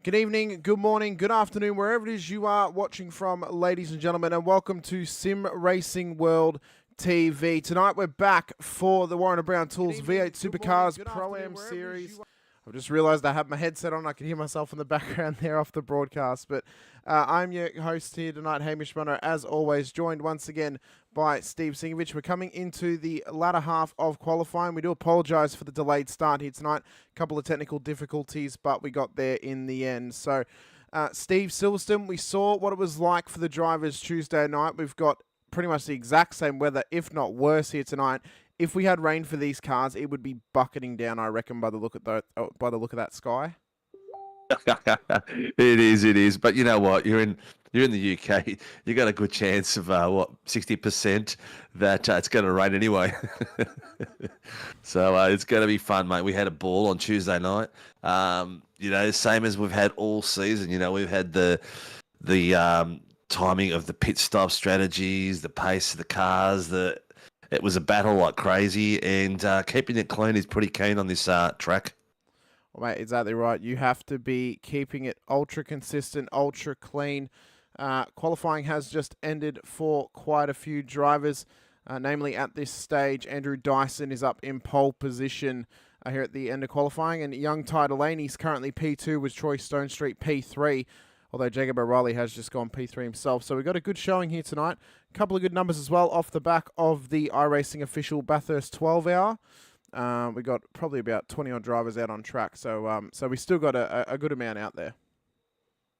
Good evening, good morning, good afternoon, wherever it is you are watching from, ladies and gentlemen, and welcome to Sim Racing World TV. Tonight we're back for the Warren & Brown Tools V8 Supercars Pro-Am Series. I've just realised I have my headset on. I can hear myself in the background there off the broadcast. But I'm your host here tonight, Hamish Munro, as always, joined once again by Steve Sinkovic. We're coming into the latter half of qualifying. We do apologise for the delayed start here tonight. A couple of technical difficulties, but we got there in the end. So, Steve, Silverstone, we saw what it was like for the drivers Tuesday night. We've got pretty much the exact same weather, if not worse, here tonight. If we had rain for these cars, it would be bucketing down, I reckon, by the look of that sky. It is. But you know what? You're in the UK. You got a good chance of 60% that it's going to rain anyway. So it's going to be fun, mate. We had a ball on Tuesday night. Same as we've had all season. We've had the timing of the pit stop strategies, the pace of the cars. It was a battle like crazy, and keeping it clean is pretty keen on this track. Well, mate, exactly right. You have to be keeping it ultra consistent, ultra clean. Qualifying has just ended for quite a few drivers, namely at this stage, Andrew Dyson is up in pole position here at the end of qualifying, and young Ty Delaney's currently P2 with Troy Stonestreet P3, although Jacob O'Reilly has just gone P3 himself. So we've got a good showing here tonight. A couple of good numbers as well off the back of the iRacing official Bathurst 12 hour. We got probably about 20-odd drivers out on track, so we still got a good amount out there.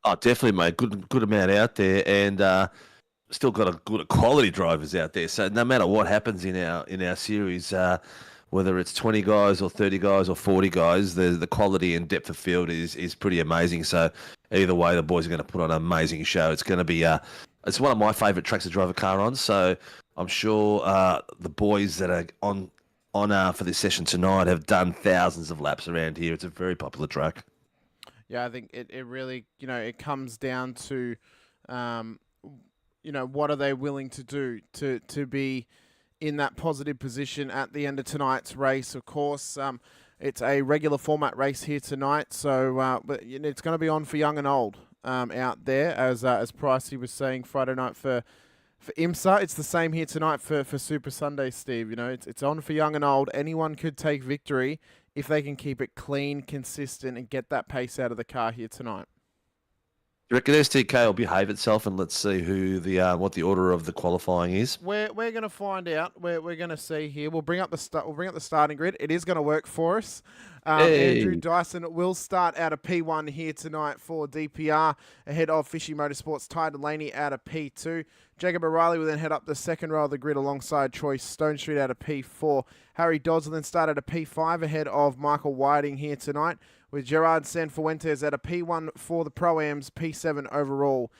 Oh, definitely, mate. Good amount out there, and still got a good quality drivers out there. So no matter what happens in our series, whether it's 20 guys or 30 guys or 40 guys, the quality and depth of field is pretty amazing. So either way, the boys are going to put on an amazing show. It's going to be it's one of my favourite tracks to drive a car on. So I'm sure the boys that are on for this session tonight have done thousands of laps around here. It's a very popular track. Yeah, I think it really, it comes down to, what are they willing to do to be in that positive position at the end of tonight's race. Of course, it's a regular format race here tonight, so but it's going to be on for young and old out there, as Pricey was saying Friday night for IMSA. It's the same here tonight for Super Sunday, Steve. It's on for young and old. Anyone could take victory if they can keep it clean, consistent, and get that pace out of the car here tonight. Do you reckon STK will behave itself, and let's see who what the order of the qualifying is? We're going to find out. We're going to see here. We'll bring up the starting grid. It is going to work for us. Hey. Andrew Dyson will start out of P1 here tonight for DPR, ahead of Fishy Motorsports. Ty Delaney out of P2. Jacob O'Reilly will then head up the second row of the grid alongside Troy Stonestreet out of P4. Harry Dodds will then start at a P5 ahead of Michael Whiting here tonight, with Gerard Sanfuentes at a P1 for the Pro-Ams, P7 overall.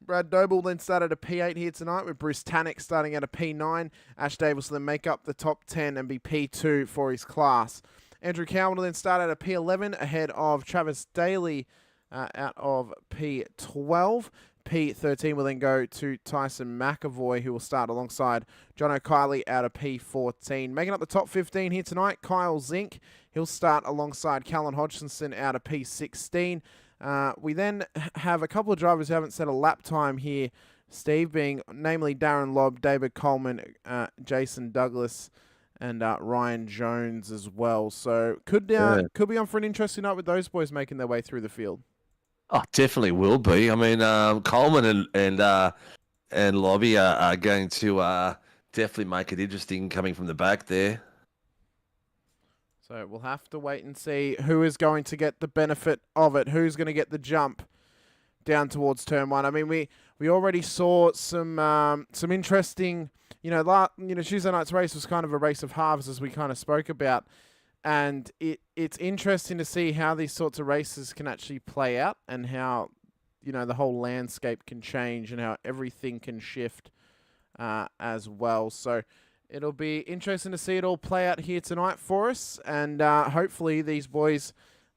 Brad Doble then started a P8 here tonight, with Bruce Tannock starting at a P9. Ash Davis will then make up the top 10 and be P2 for his class. Andrew Cowan will then start at a P11 ahead of Travis Daly out of P12. P13 will then go to Tyson McAvoy, who will start alongside John O'Kiley out of P14. Making up the top 15 here tonight, Kyle Zink. He'll start alongside Callan Hodgkinson out of P16. We then have a couple of drivers who haven't set a lap time here, Steve, being namely Darren Lobb, David Coleman, Jason Douglas, and Ryan Jones as well. So could be on for an interesting night with those boys making their way through the field. Oh, definitely will be. I mean, Coleman and Lobby are going to definitely make it interesting coming from the back there. So we'll have to wait and see who is going to get the benefit of it, who's going to get the jump down towards turn one. I mean, we already saw some interesting, Tuesday night's race was kind of a race of halves, as we kind of spoke about. And it's interesting to see how these sorts of races can actually play out, and how, the whole landscape can change, and how everything can shift as well. So it'll be interesting to see it all play out here tonight for us. And hopefully these boys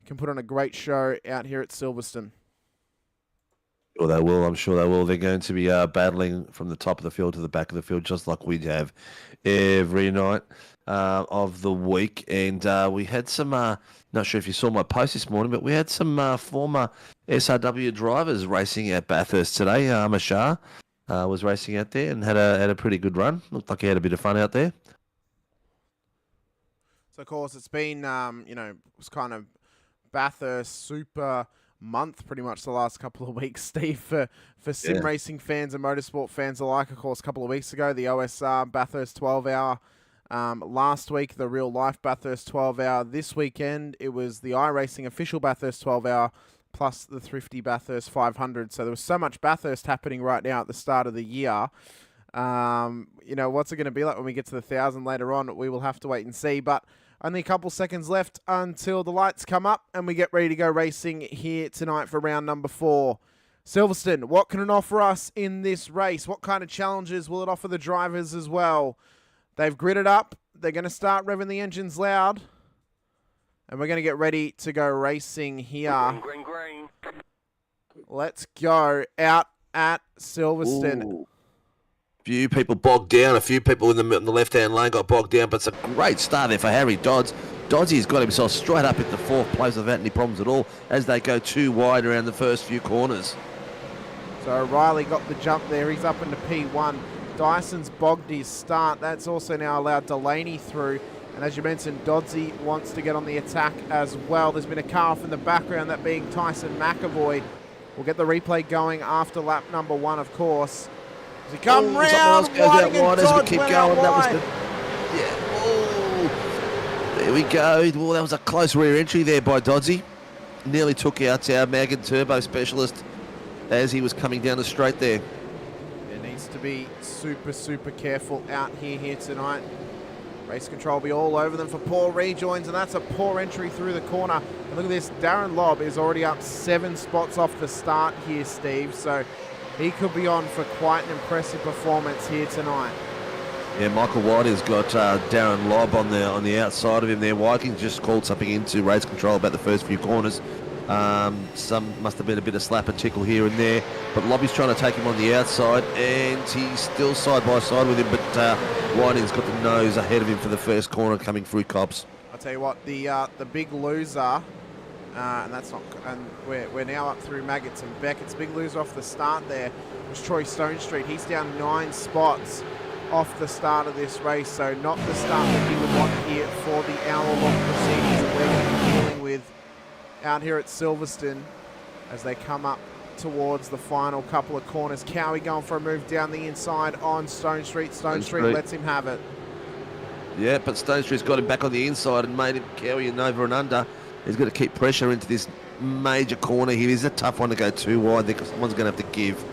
can put on a great show out here at Silverstone. sure they will. I'm sure they will. They're going to be battling from the top of the field to the back of the field, just like we have every night of the week. And we had some, not sure if you saw my post this morning, but we had some former SRW drivers racing at Bathurst today. Mashar was racing out there and had a pretty good run. Looked like he had a bit of fun out there. So, of course, it's been, it was kind of Bathurst super month pretty much the last couple of weeks, Steve, for sim racing fans and motorsport fans alike. Of course, a couple of weeks ago, the OSR Bathurst 12-hour. Last week, the real life Bathurst 12-hour. This weekend, it was the iRacing official Bathurst 12-hour plus the Thrifty Bathurst 500. So there was so much Bathurst happening right now at the start of the year. What's it going to be like when we get to the 1,000 later on? We will have to wait and see. But only a couple seconds left until the lights come up and we get ready to go racing here tonight for round number 4. Silverstone, what can it offer us in this race? What kind of challenges will it offer the drivers as well? They've gridded up. They're going to start revving the engines loud. And we're going to get ready to go racing here. Green. Let's go out at Silverstone. Ooh. Few people bogged down. A few people in the left-hand lane got bogged down, but it's a great start there for Harry Dodds. Dodsey's got himself straight up into 4th place without any problems at all as they go too wide around the first few corners. So O'Reilly got the jump there. He's up into P1. Dyson's bogged his start. That's also now allowed Delaney through. And as you mentioned, Dodsey wants to get on the attack as well. There's been a car off in the background, that being Tyson McAvoy. We'll get the replay going after lap number 1, of course. As he come round, Whiting and Dodds went out wide. There we go. Well, that was a close rear entry there by Dodsey. Nearly took out our Magan Turbo specialist as he was coming down the straight there. There needs to be super careful out here tonight. Race control will be all over them for poor rejoins, and that's a poor entry through the corner. And look at this, Darren Lobb is already up 7 spots off the start here, Steve. So he could be on for quite an impressive performance here tonight. Yeah, Michael White has got Darren Lobb on the outside of him there. Wyking just called something into race control about the first few corners. Some must have been a bit of slap and tickle here and there, but Lobby's trying to take him on the outside, and he's still side by side with him, but Whiting's got the nose ahead of him for the first corner coming through Cobbs. I'll tell you what, the big loser, and that's not, and we're now up through Maggots and Beckett's big loser off the start there was Troy Stonestreet. He's down 9 spots off the start of this race, so not the start that he would want here for the hour-long proceedings that we're going to be dealing with out here at Silverstone as they come up towards the final couple of corners. Cowie going for a move down the inside on Stonestreet. Stonestreet lets him have it. Yeah, but Stonestreet's got him back on the inside and made him Cowie an over and under. He's got to keep pressure into this major corner here. It is a tough one to go too wide because someone's going to have to give.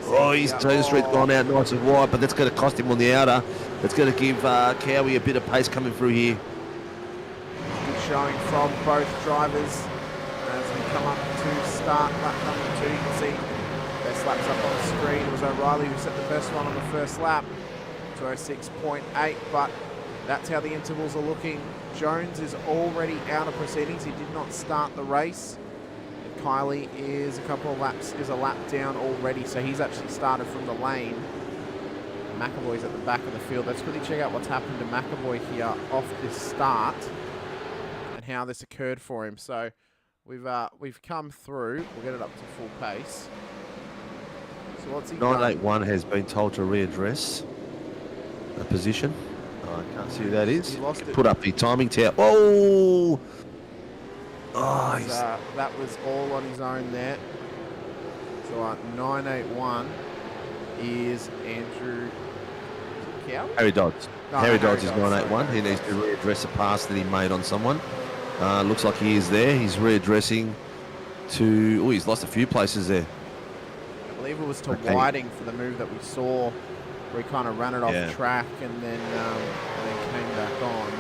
Oh, Stonestreet's gone out nice and wide, but that's going to cost him on the outer. It's going to give Cowie a bit of pace coming through here. Showing from both drivers as we come up to start lap number 2. You can see best laps up on the screen. It was O'Reilly who set the best one on the first lap, 206.8, but that's how the intervals are looking. Jones is already out of proceedings. He did not start the race. And Kylie is a lap down already, so he's actually started from the lane. McAvoy's at the back of the field. Let's quickly check out what's happened to McAvoy here off this start and how this occurred for him. So we've come through. We'll get it up to full pace. So what's he done? 981 has been told to readdress a position. Oh, I can't see who that is. He lost it. Put up the timing tower. Oh! That was all on his own there. So 981 is Andrew Cow? Harry Dodds. No, Harry Dodds is Dodds, 981. sorry. He needs to readdress a pass that he made on someone. Looks like he is there. He's readdressing to... Oh, he's lost a few places there. I believe it was to Whiting for the move that we saw where he kind of ran it off track and then came back on.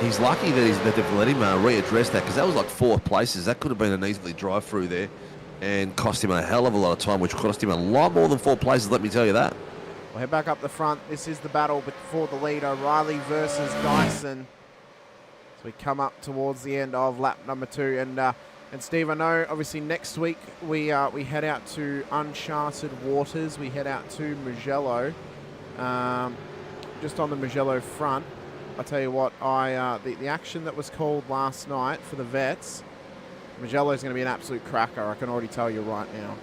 He's lucky that they've let him readdress that because that was like 4th places. That could have been an easily drive-through there and cost him a hell of a lot of time, which cost him a lot more than 4 places, let me tell you that. We'll head back up the front. This is the battle for the lead. O'Reilly versus Dyson. So we come up towards the end of lap number 2. And And Steve, I know obviously next week we head out to uncharted waters. We head out to Mugello. Just on the Mugello front, I tell you what, the action that was called last night for the vets, Mugello is going to be an absolute cracker. I can already tell you right now.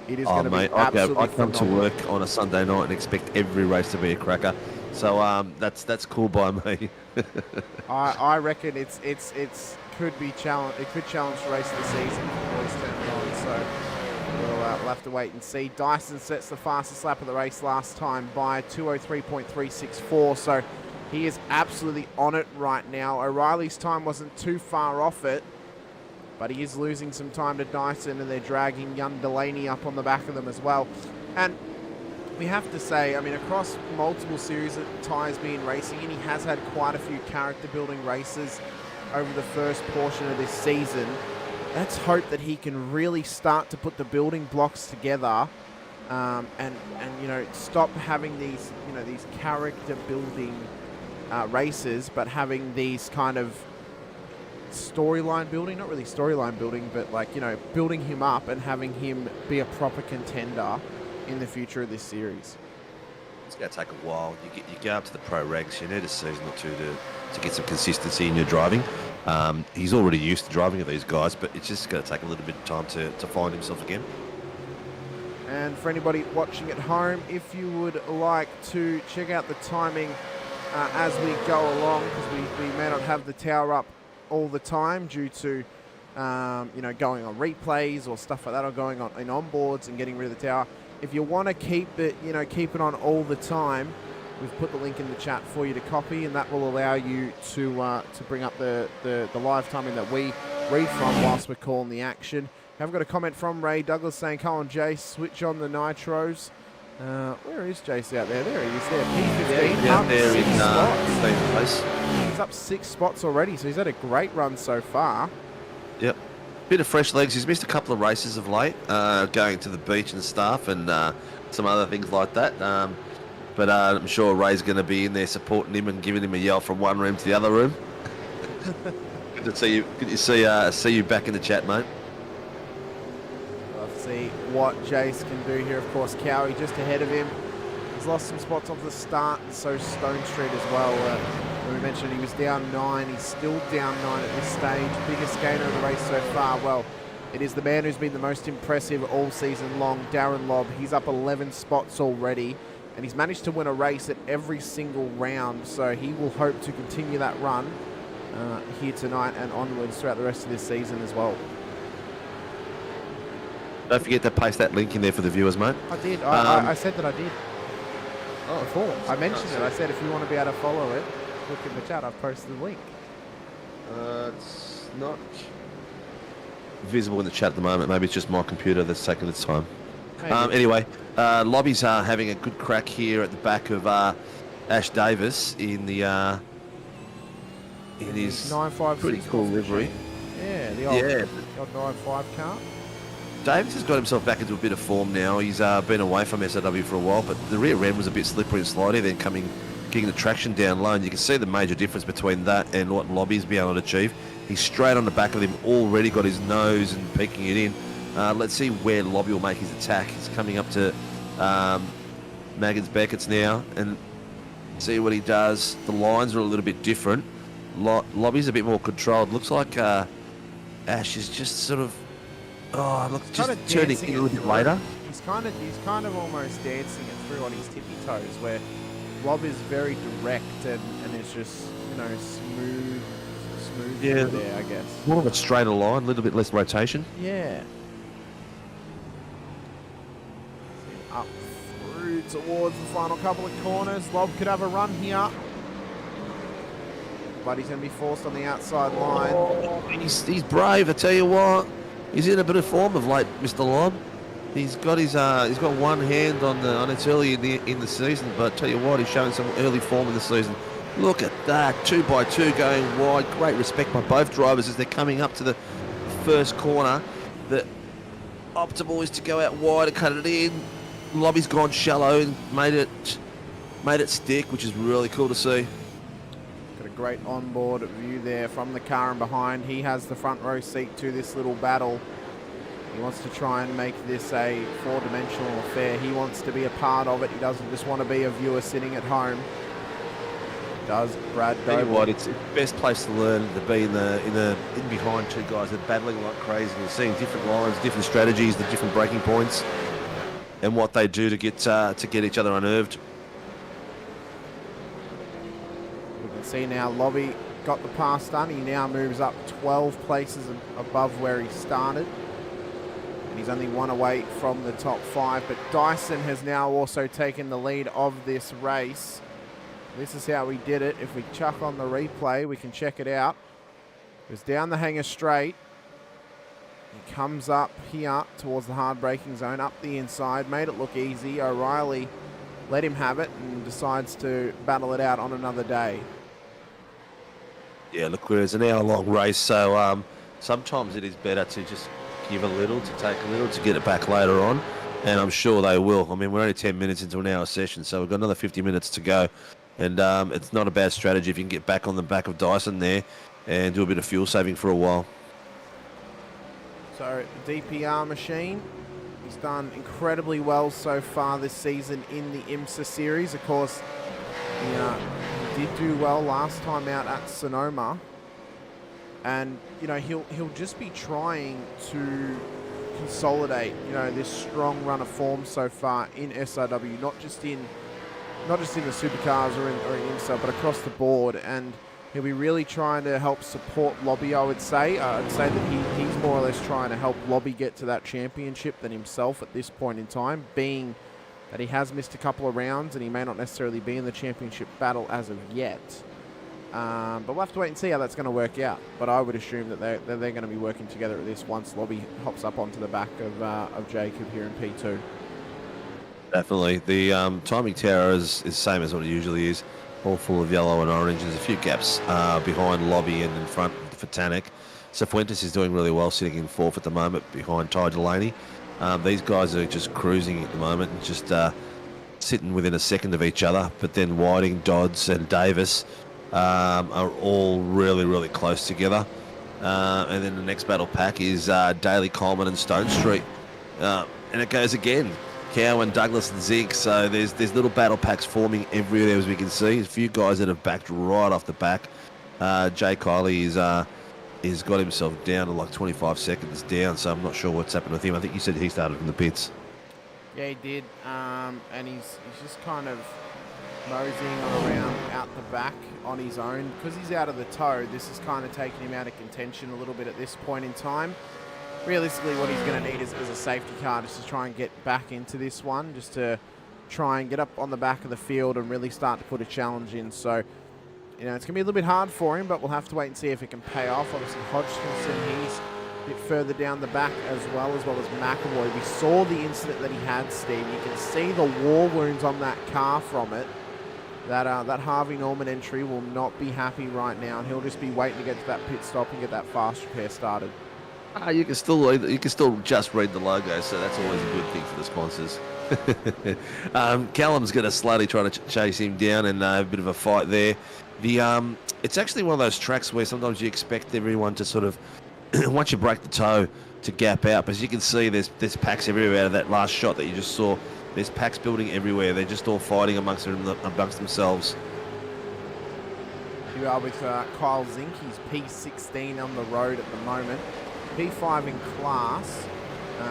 It is going to be absolutely I come to phenomenal. work on a Sunday night and expect every race to be a cracker. So that's cool by me. I reckon it could be challenge. It could challenge the race of the season for the boys turning on. So we'll have to wait and see. Dyson sets the fastest lap of the race last time by 2:03.364. So he is absolutely on it right now. O'Reilly's time wasn't too far off it, but he is losing some time to Dyson, and they're dragging young Delaney up on the back of them as well. And we have to say, I mean, across multiple series that Ty's been racing in, he has had quite a few character-building races over the first portion of this season. Let's hope that he can really start to put the building blocks together, and you know, stop having these, you know, these character-building races, but having these kind of storyline building, not really storyline building, but like, you know, building him up and having him be a proper contender in the future of this series. It's going to take a while. You go up to the pro ranks, you need a season or two to get some consistency in your driving. He's already used to driving with these guys, but it's just going to take a little bit of time to find himself again. And for anybody watching at home, if you would like to check out the timing as we go along, because we may not have the tower up all the time due to you know, going on replays or stuff like that, or going on in onboards and getting rid of the tower. If you want to keep it, you know, keep it on all the time, we've put the link in the chat for you to copy, and that will allow you to bring up the live timing that we read from whilst we're calling the action. I've got a comment from Ray Douglas saying, "Come on, Jace, switch on the nitros." Where is Jace out there? There he is there. P15 Yeah, up there 6 in spots. same place. He's up 6 spots already, so he's had a great run so far. Yep. Bit of fresh legs. He's missed a couple of races of late, going to the beach and stuff, and some other things like that. But I'm sure Ray's going to be in there supporting him and giving him a yell from one room to the other room. Good to see you. Good to see you back in the chat, mate. Let's see what Jace can do here. Of course, Cowie just ahead of him. He's lost some spots off the start, and so Stone Street as well. When we mentioned he was down 9, he's still down 9 at this stage. Biggest gainer of the race so far. Well, it is the man who's been the most impressive all season long, Darren Lobb. He's up 11 spots already, and he's managed to win a race at every single round. So he will hope to continue that run here tonight and onwards throughout the rest of this season as well. Don't forget to paste that link in there for the viewers, mate. I did. I said that I did. Before. I mentioned it. I said if you want to be able to follow it, look in the chat. I've posted the link. It's not visible in the chat at the moment. Maybe it's just my computer that's taking its time. Anyway, Lobby's having a good crack here at the back of Ash Davis in the in his 956 pretty cool livery. Yeah, the old 95 car. Davis has got himself back into a bit of form now. He's been away from SRW for a while, but the rear end was a bit slippery and slidey, then getting the traction down low, and you can see the major difference between that and what Lobby's been able to achieve. He's straight on the back of him, already got his nose and peeking it in. Let's see where Lobby will make his attack. He's coming up to Maggins Beckett's now, and see what he does. The lines are a little bit different. Lobby's a bit more controlled. Looks like Ash is just sort of just turning in a little bit later. He's kind of almost dancing it through on his tippy toes, where Lob is very direct and it's just, you know, smooth Yeah, there, I guess. More of a straighter line, a little bit less rotation. Yeah. Up through towards the final couple of corners. Lob could have a run here, but he's going to be forced on the outside line. He's brave, I tell you what. He's in a bit of form of late, Mr. Lobb. He's got his he's got one hand on it's early in the season, but I tell you what, he's showing some early form in the season. Look at that, 2x2 going wide. Great respect by both drivers as they're coming up to the first corner. The optimal is to go out wide and cut it in. Lobby's gone shallow and made it stick, which is really cool to see. Got a great onboard view there from the car and behind. He has the front row seat to this little battle. He wants to try and make this a four-dimensional affair. He wants to be a part of it. He doesn't just want to be a viewer sitting at home. Does Brad Tell you Doble. what, it's the best place to learn to be in behind two guys that are battling like crazy. You're seeing different lines, different strategies, the different breaking points, and what they do to get each other unnerved. We can see now Lobby got the pass done. He now moves up 12 places above where he started. And he's only one away from the top 5. But Dyson has now also taken the lead of this race. This is how we did it. If we chuck on the replay, we can check it out. It was down the hanger straight. He comes up here towards the hard braking zone, up the inside, made it look easy. O'Reilly let him have it and decides to battle it out on another day. Yeah, look, it's an hour-long race, so sometimes it is better to just give a little, to take a little, to get it back later on, and I'm sure they will. I mean, we're only 10 minutes into an hour session, so we've got another 50 minutes to go, and it's not a bad strategy if you can get back on the back of Dyson there and do a bit of fuel saving for a while. So, the DPR machine, he's done incredibly well so far this season in the IMSA series. Of course, he did do well last time out at Sonoma. And, you know, he'll just be trying to consolidate, you know, this strong run of form so far in SRW, not just in the Supercars or in IMSA, but across the board. And he'll be really trying to help support Lobby, I would say. I'd say that he's more or less trying to help Lobby get to that championship than himself at this point in time, being that he has missed a couple of rounds and he may not necessarily be in the championship battle as of yet. But we'll have to wait and see how that's going to work out. But I would assume that they're going to be working together at this once Lobby hops up onto the back of Jacob here in P2. Definitely. The timing tower is the same as what it usually is, all full of yellow and orange. There's a few gaps behind Lobby and in front for Tanik. Cifuentes is doing really well, sitting in 4th at the moment behind Ty Delaney. These guys are just cruising at the moment and just sitting within a second of each other. But then Whiting, Dodds and Davis are all really, really close together. And then the next battle pack is Daly, Coleman and Stone Street. And it goes again. Cowan, Douglas and Zink. So there's little battle packs forming everywhere, as we can see. A few guys that have backed right off the back. Jay Kiley is got himself down to like 25 seconds down, so I'm not sure what's happened with him. I think you said he started from the pits. Yeah, he did. And he's just kind of moseying around out the back on his own. Because he's out of the tow, this is kind of taking him out of contention a little bit at this point in time. Realistically, what he's going to need is a safety car just to try and get back into this one, just to try and get up on the back of the field and really start to put a challenge in. So, you know, it's going to be a little bit hard for him, but we'll have to wait and see if it can pay off. Obviously, Hodgkinson, he's a bit further down the back as well as McAvoy. We saw the incident that he had, Steve. You can see the war wounds on that car from it. That Harvey Norman entry will not be happy right now, and he'll just be waiting to get to that pit stop and get that fast repair started. You can still just read the logo, so that's always a good thing for the sponsors. Callum's going to slowly try to chase him down and have a bit of a fight there. It's actually one of those tracks where sometimes you expect everyone to sort of, once you break the toe, to gap out. But as you can see, there's packs everywhere out of that last shot that you just saw. There's packs building everywhere. They're just all fighting amongst themselves. You are with Kyle Zink. He's P16 on the road at the moment. P5 in class.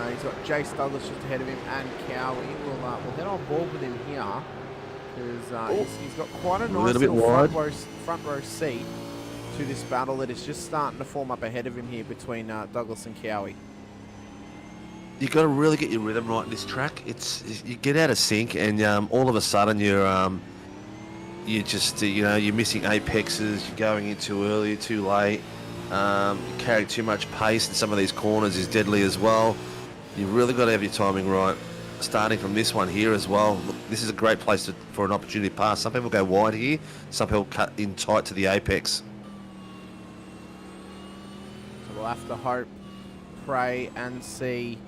He's got Jace Douglas just ahead of him and Cowie. We'll head on board with him here because he's got quite a nice little front row seat to this battle that is just starting to form up ahead of him here between Douglas and Cowie. You've got to really get your rhythm right in this track. You get out of sync and all of a sudden you're just you're missing apexes. You're going in too early, too late. You carry too much pace, and some of these corners is deadly as well. You've really got to have your timing right. Starting from this one here as well. Look, this is a great place for an opportunity to pass. Some people go wide here. Some people cut in tight to the apex. So we'll have to hope, pray, and see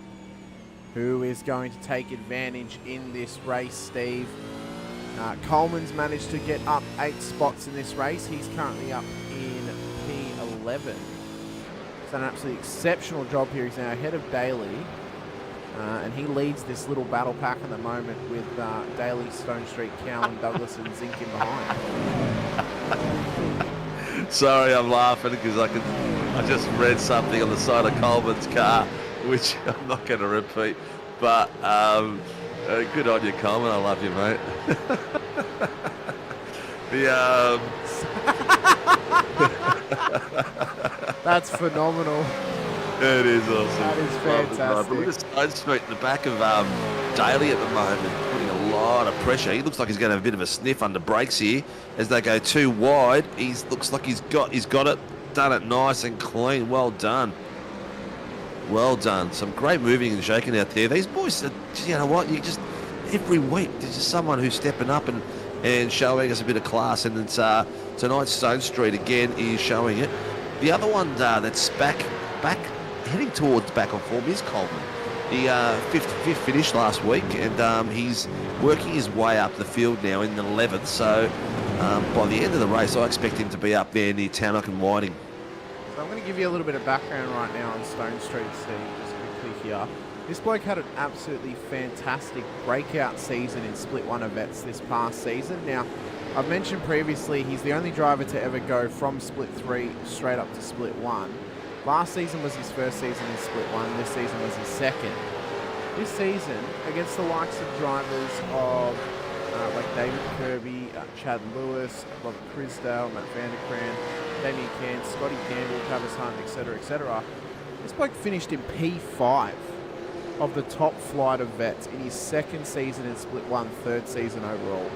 who is going to take advantage in this race, Steve. Coleman's managed to get up 8 spots in this race. He's currently up in P11. He's done an absolutely exceptional job here. He's now ahead of Daly. And he leads this little battle pack at the moment with Daly, Stone Street, Cowan, Douglas and Zink in behind. Sorry, I'm laughing because I just read something on the side of Coleman's car, which I'm not going to repeat. But good on you, Coleman. I love you, mate. That's phenomenal. It is awesome. That is fantastic. We're just Stone Street in the back of Daly at the moment, putting a lot of pressure. He looks like he's going to have a bit of a sniff under brakes here as they go too wide. Looks like he's got it, done it nice and clean. Well done. Well done. Some great moving and shaking out there. These boys, you know what? You just every week there's just someone who's stepping up and showing us a bit of class. And it's tonight Stone Street again is showing it. The other one that's back heading towards back on form is Coleman. He fifth finish last week, and he's working his way up the field now in the 11th. So by the end of the race, I expect him to be up there near Tannock and Whiting. So I'm going to give you a little bit of background right now on Stone Street, Steve, just quickly here. This bloke had an absolutely fantastic breakout season in Split 1 of Vets this past season. Now, I've mentioned previously he's the only driver to ever go from Split 3 straight up to Split 1. Last season was his first season in Split 1. This season was his second. This season, against the likes of drivers of like David Kirby, Chad Lewis, Robert Crisdale, Matt Vanderkrant, Damien Cairns, Scotty Campbell, Travis Hunt, etc., this bloke finished in P5 of the top flight of vets in his second season in Split 1, third season overall.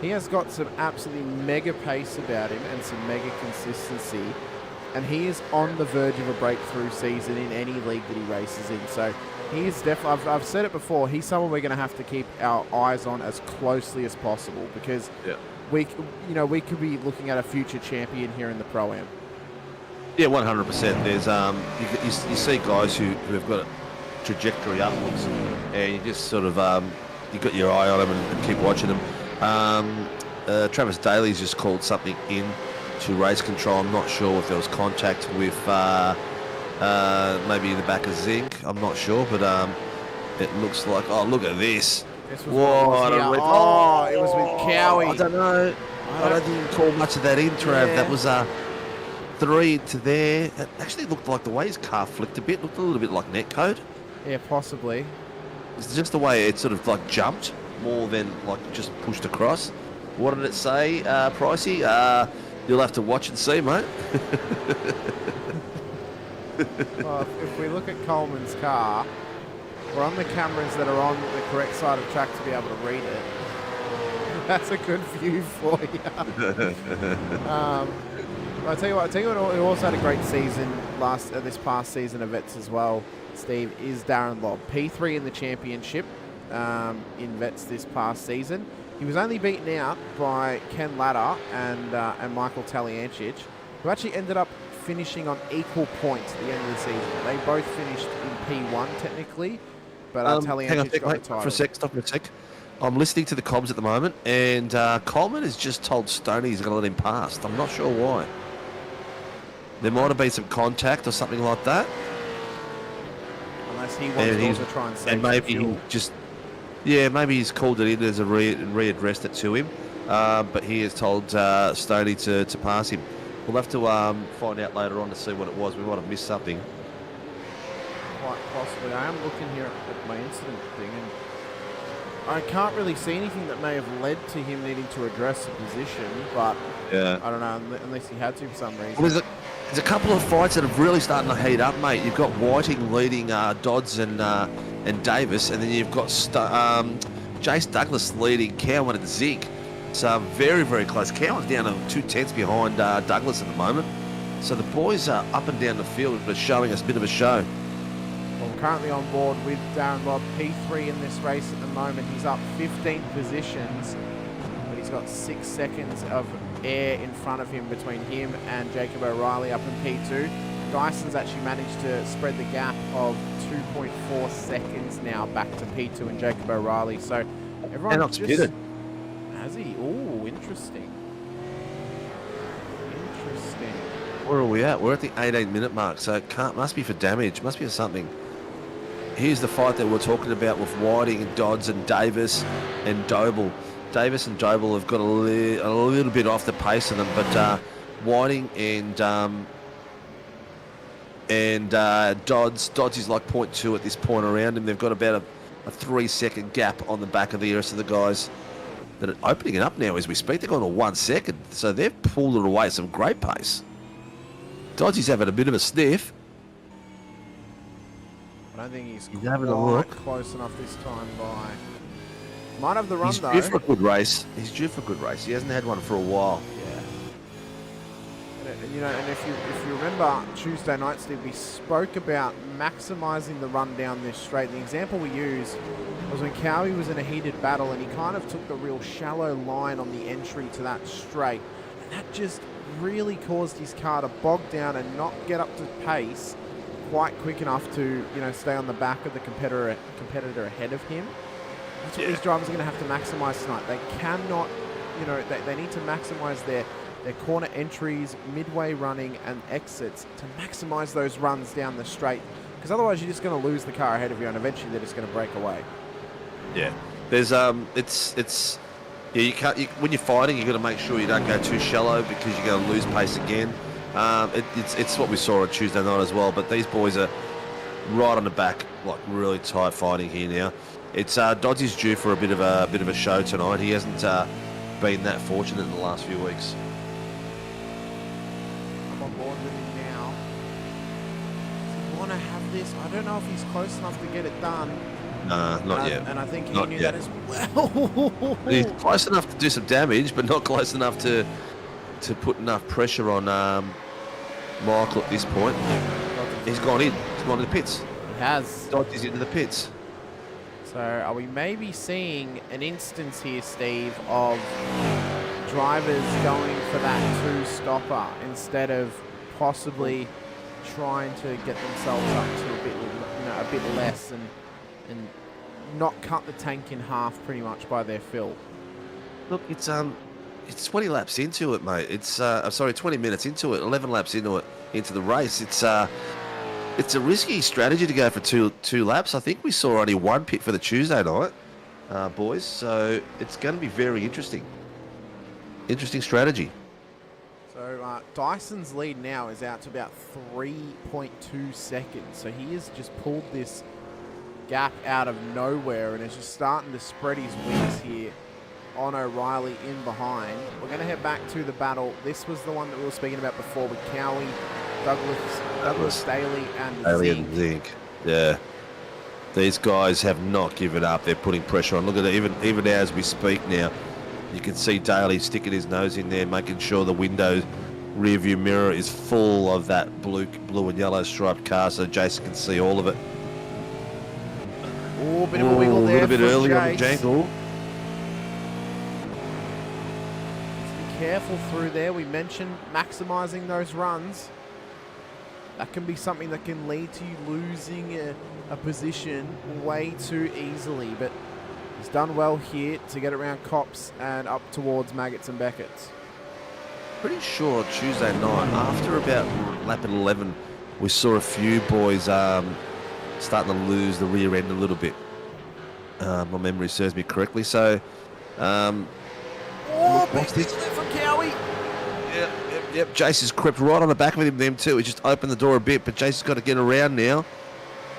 He has got some absolutely mega pace about him and some mega consistency. And he is on the verge of a breakthrough season in any league that he races in. So he is definitely, I've said it before, he's someone we're going to have to keep our eyes on as closely as possible because we could be looking at a future champion here in the Pro-Am. Yeah, 100%. There's you see guys who have got a trajectory upwards, and you just sort of you got your eye on them and keep watching them. Travis Daly's just called something in to race control. I'm not sure if there was contact with maybe the back of Zink. I'm not sure, but it looks like. Oh, look at this! It was with Cowie. I don't know. I don't think you can call much of that in, Trav. Yeah. That was 3 to there. It actually looked like the way his car flicked a bit. Looked a little bit like netcode. Yeah, possibly. It's just the way it sort of like jumped more than like just pushed across. What did it say, Pricey? You'll have to watch and see, mate. Well, if we look at Coleman's car, we're on the cameras that are on the correct side of track to be able to read it. That's a good view for you. I'll tell you what, he also had a great season this past season of Vets as well, Steve, is Darren Lobb. P3 in the championship in Vets this past season. He was only beaten out by Ken Latta and Michael Taliancic, who actually ended up finishing on equal points at the end of the season. They both finished in P1 technically, but Taliancic got the title. Stop for a sec. I'm listening to the comms at the moment, and Coleman has just told Stoney he's going to let him past. I'm not sure why. There might have been some contact or something like that. Unless he wants to also try and save and maybe he just... Yeah, maybe he's called it in as a readdressed it to him, but he has told Stoney to pass him. We'll have to find out later on to see what it was. We might have missed something. Quite possibly. I am looking here at my incident thing, and I can't really see anything that may have led to him needing to address the position, but yeah, I don't know, unless he had to for some reason. Well, there's a couple of fights that have really starting to heat up, mate. You've got Whiting leading Dodds and Davis, and then you've got Jace Douglas leading Cowan and Zig. So very, very close. Cowan's down to 2/10 behind Douglas at the moment. So the boys are up and down the field, but showing us a bit of a show. Well, we're currently on board with Darren Lobb, P3 in this race at the moment. He's up 15 positions, but he's got 6 seconds of air in front of him between him and Jacob O'Reilly up in P2. Dyson's actually managed to spread the gap of 2.4 seconds now back to P2 and Jacob O'Reilly. So everyone Tannock's pitted. Has he? Ooh, interesting. Interesting. Where are we at? We're at the 18-minute mark, so it must be for damage. Must be for something. Here's the fight that we're talking about with Whiting and Dodds and Davis and Doble. Davis and Doble have got a little bit off the pace of them, but Whiting and Dodds is like 0.2 at this point around him. They've got about a 3-second gap on the back of the rest of the guys that are opening it up now as we speak. They're going to 1 second, so they've pulled it away at some great pace. Dodds is having a bit of a sniff. I don't think he's having a look. Close enough this time by. Might have the run though. He's due for a good race. He's due for a good race. He hasn't had one for a while. Yeah. And, you know, and if you remember Tuesday night, Steve, we spoke about maximising the run down this straight. The example we used was when Cowie was in a heated battle and he kind of took the real shallow line on the entry to that straight. And that just really caused his car to bog down and not get up to pace quite quick enough to, you know, stay on the back of the competitor ahead of him. That's what these drivers are going to have to maximise tonight. They cannot, you know, they need to maximise their corner entries, midway running and exits to maximise those runs down the straight, because otherwise you're just going to lose the car ahead of you and eventually they're just going to break away. Yeah. There's you can't, when you're fighting, you've got to make sure you don't go too shallow because you're going to lose pace again. It's what we saw on Tuesday night as well, but these boys are right on the back, like really tight fighting here now. It's Dodds is due for a bit of a show tonight. He hasn't been that fortunate in the last few weeks. I'm on board with him now. Does he want to have this? I don't know if he's close enough to get it done. Not yet. And I think he not knew yet. that as well. He's close enough to do some damage, but not close enough to put enough pressure on Michael at this point. He's gone in. He's gone to the pits. He has. Dodds is into the pits. So are we maybe seeing an instance here, Steve, of drivers going for that two-stopper instead of possibly trying to get themselves up to a bit less and not cut the tank in half pretty much by their fill? Look, it's 20 laps into it, mate. It's 20 minutes into it, 11 laps into the race. It's a risky strategy to go for two laps. I think we saw only one pit for the Tuesday night, boys. So it's going to be very interesting. Interesting strategy. So Dyson's lead now is out to about 3.2 seconds. So he has just pulled this gap out of nowhere and is just starting to spread his wings here on O'Reilly in behind. We're going to head back to the battle. This was the one that we were speaking about before with Cowie, Douglas Daly and Zink. Yeah. These guys have not given up. They're putting pressure on. Look at it. Even as we speak now, you can see Daly sticking his nose in there, making sure the window rear view mirror is full of that blue and yellow striped car so Jason can see all of it. Oh, a bit of a wiggle there. A little bit early on the jangle. Be careful through there. We mentioned maximising those runs. That can be something that can lead to you losing a position way too easily. But he's done well here to get around Cops and up towards Maggots and Beckett's. Pretty sure Tuesday night, after about lap 11, we saw a few boys starting to lose the rear end a little bit. My memory serves me correctly. So, what's this? From Cowie. Yep. Jason's crept right on the back of them too. He just opened the door a bit, but Jason's got to get around now.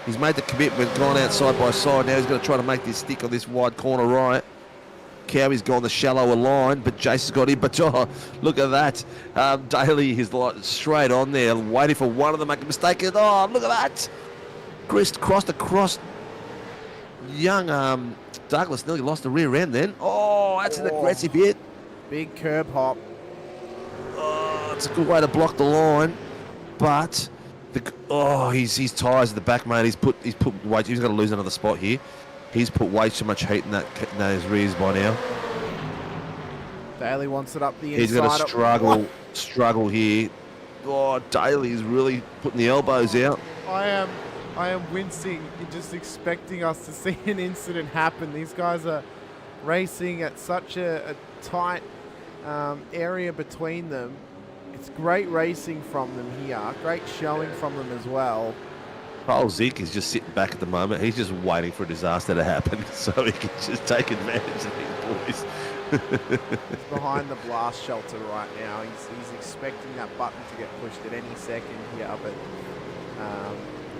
He's made the commitment, gone out side by side. Now he's going to try to make this stick on this wide corner right. Cowie's gone the shallower line, but Jason's got in. But look at that. Daly is like straight on there, waiting for one of them to make a mistake. And, look at that. Crossed across. Young Douglas nearly lost the rear end then. That's an aggressive hit. Big curb hop. It's a good way to block the line, but his tyres at the back, mate. He's put way. He's going to lose another spot here. He's put way too much heat in those rears by now. Daly wants it up the inside. He's going to struggle here. Daly is really putting the elbows out. I am wincing, just expecting us to see an incident happen. These guys are racing at such a tight area between them. It's great racing from them here. Great showing from them as well. Carl Zink is just sitting back at the moment. He's just waiting for a disaster to happen so he can just take advantage of these boys. He's behind the blast shelter right now. He's expecting that button to get pushed at any second here, but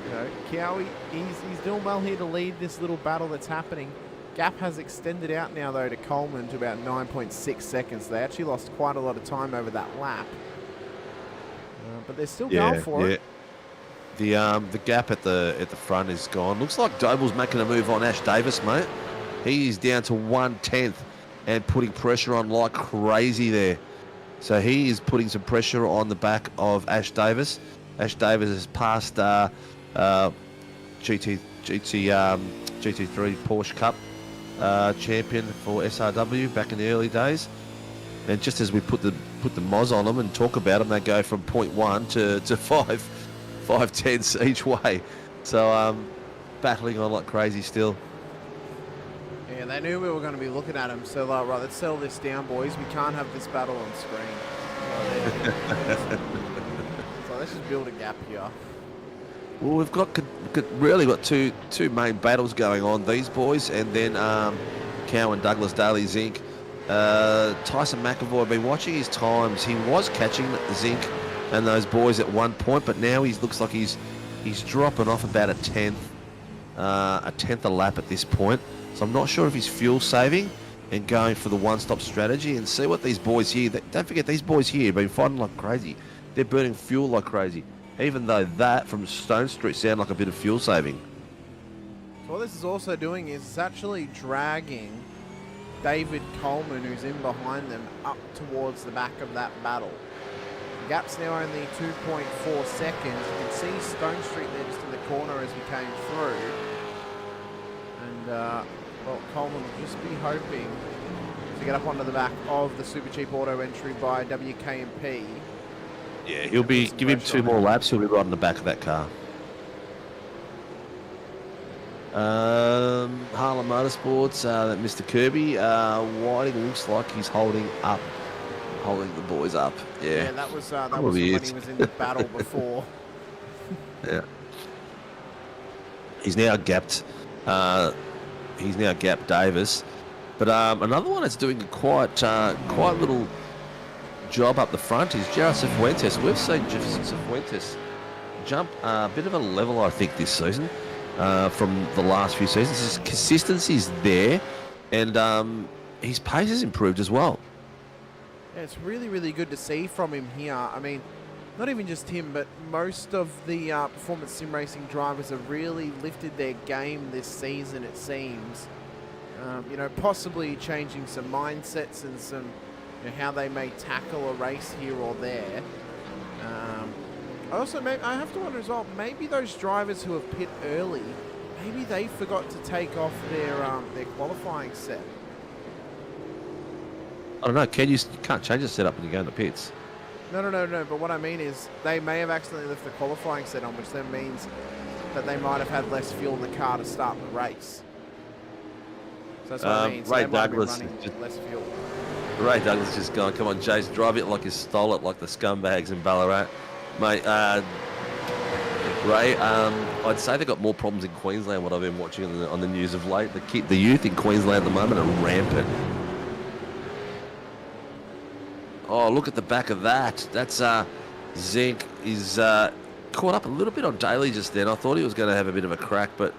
you know, Cowie, he's doing well here to lead this little battle that's happening. Gap has extended out now though to Coleman to about 9.6 seconds. They actually lost quite a lot of time over that lap, but they're still going for it. The gap at the front is gone. Looks like Doble's making a move on Ash Davis, mate. He's down to 1/10 and putting pressure on like crazy there. So he is putting some pressure on the back of Ash Davis. Ash Davis has passed GT3 Porsche Cup champion for SRW back in the early days. And just as we put the moz on them and talk about them, they go from 0.1 to 5/10 each way. So battling on like crazy still. Yeah, they knew we were going to be looking at them, so like, right, let's settle this down, boys. We can't have this battle on screen. So let's just build a gap here. Well, we've really got two main battles going on. These boys, and then Cow and Douglas Daly Zink. Tyson McAvoy, I've been watching his times. He was catching Zink and those boys at one point, but now he looks like he's dropping off about a tenth a lap at this point. So I'm not sure if he's fuel saving and going for the one-stop strategy, and see what these boys here. Don't forget, these boys here have been fighting like crazy. They're burning fuel like crazy, even though that from Stone Street sound like a bit of fuel saving. So what this is also doing is it's actually dragging David Coleman, who's in behind them, up towards the back of that battle. The gap's now only 2.4 seconds. You can see Stone Street there just in the corner as we came through. And, well, Coleman will just be hoping to get up onto the back of the Super Cheap Auto entry by WKMP. Yeah, he'll be, give him 2 more laps, he'll be right on the back of that car. Harlem Motorsports, that Mr. Kirby, Whiting looks like he's holding the boys up. Yeah, that was when he was in the battle before. Yeah. He's now gapped Davis. But another one that's doing quite little job up the front is Jared Cifuentes. We've seen Cifuentes jump a bit of a level, I think, this season from the last few seasons. His consistency's there, and his pace has improved as well. Yeah, it's really, really good to see from him here. I mean, not even just him, but most of the performance sim racing drivers have really lifted their game this season, it seems. You know, possibly changing some mindsets and some, you know, how they may tackle a race here or there. I have to wonder as well, maybe those drivers who have pit early, maybe they forgot to take off their qualifying set. I don't know, you can't change the setup when you go in the pits. No, but what I mean is they may have accidentally left the qualifying set on, which then means that they might have had less fuel in the car to start the race. So that's what I mean. So Ray they might Douglas be running less fuel. Ray Douglas just going, come on, Jace, drive it like you stole it, like the scumbags in Ballarat. Mate, Ray, I'd say they've got more problems in Queensland, what I've been watching on the news of late. The youth in Queensland at the moment are rampant. Oh, look at the back of that. That's Zink is caught up a little bit on Daly just then. I thought he was going to have a bit of a crack, but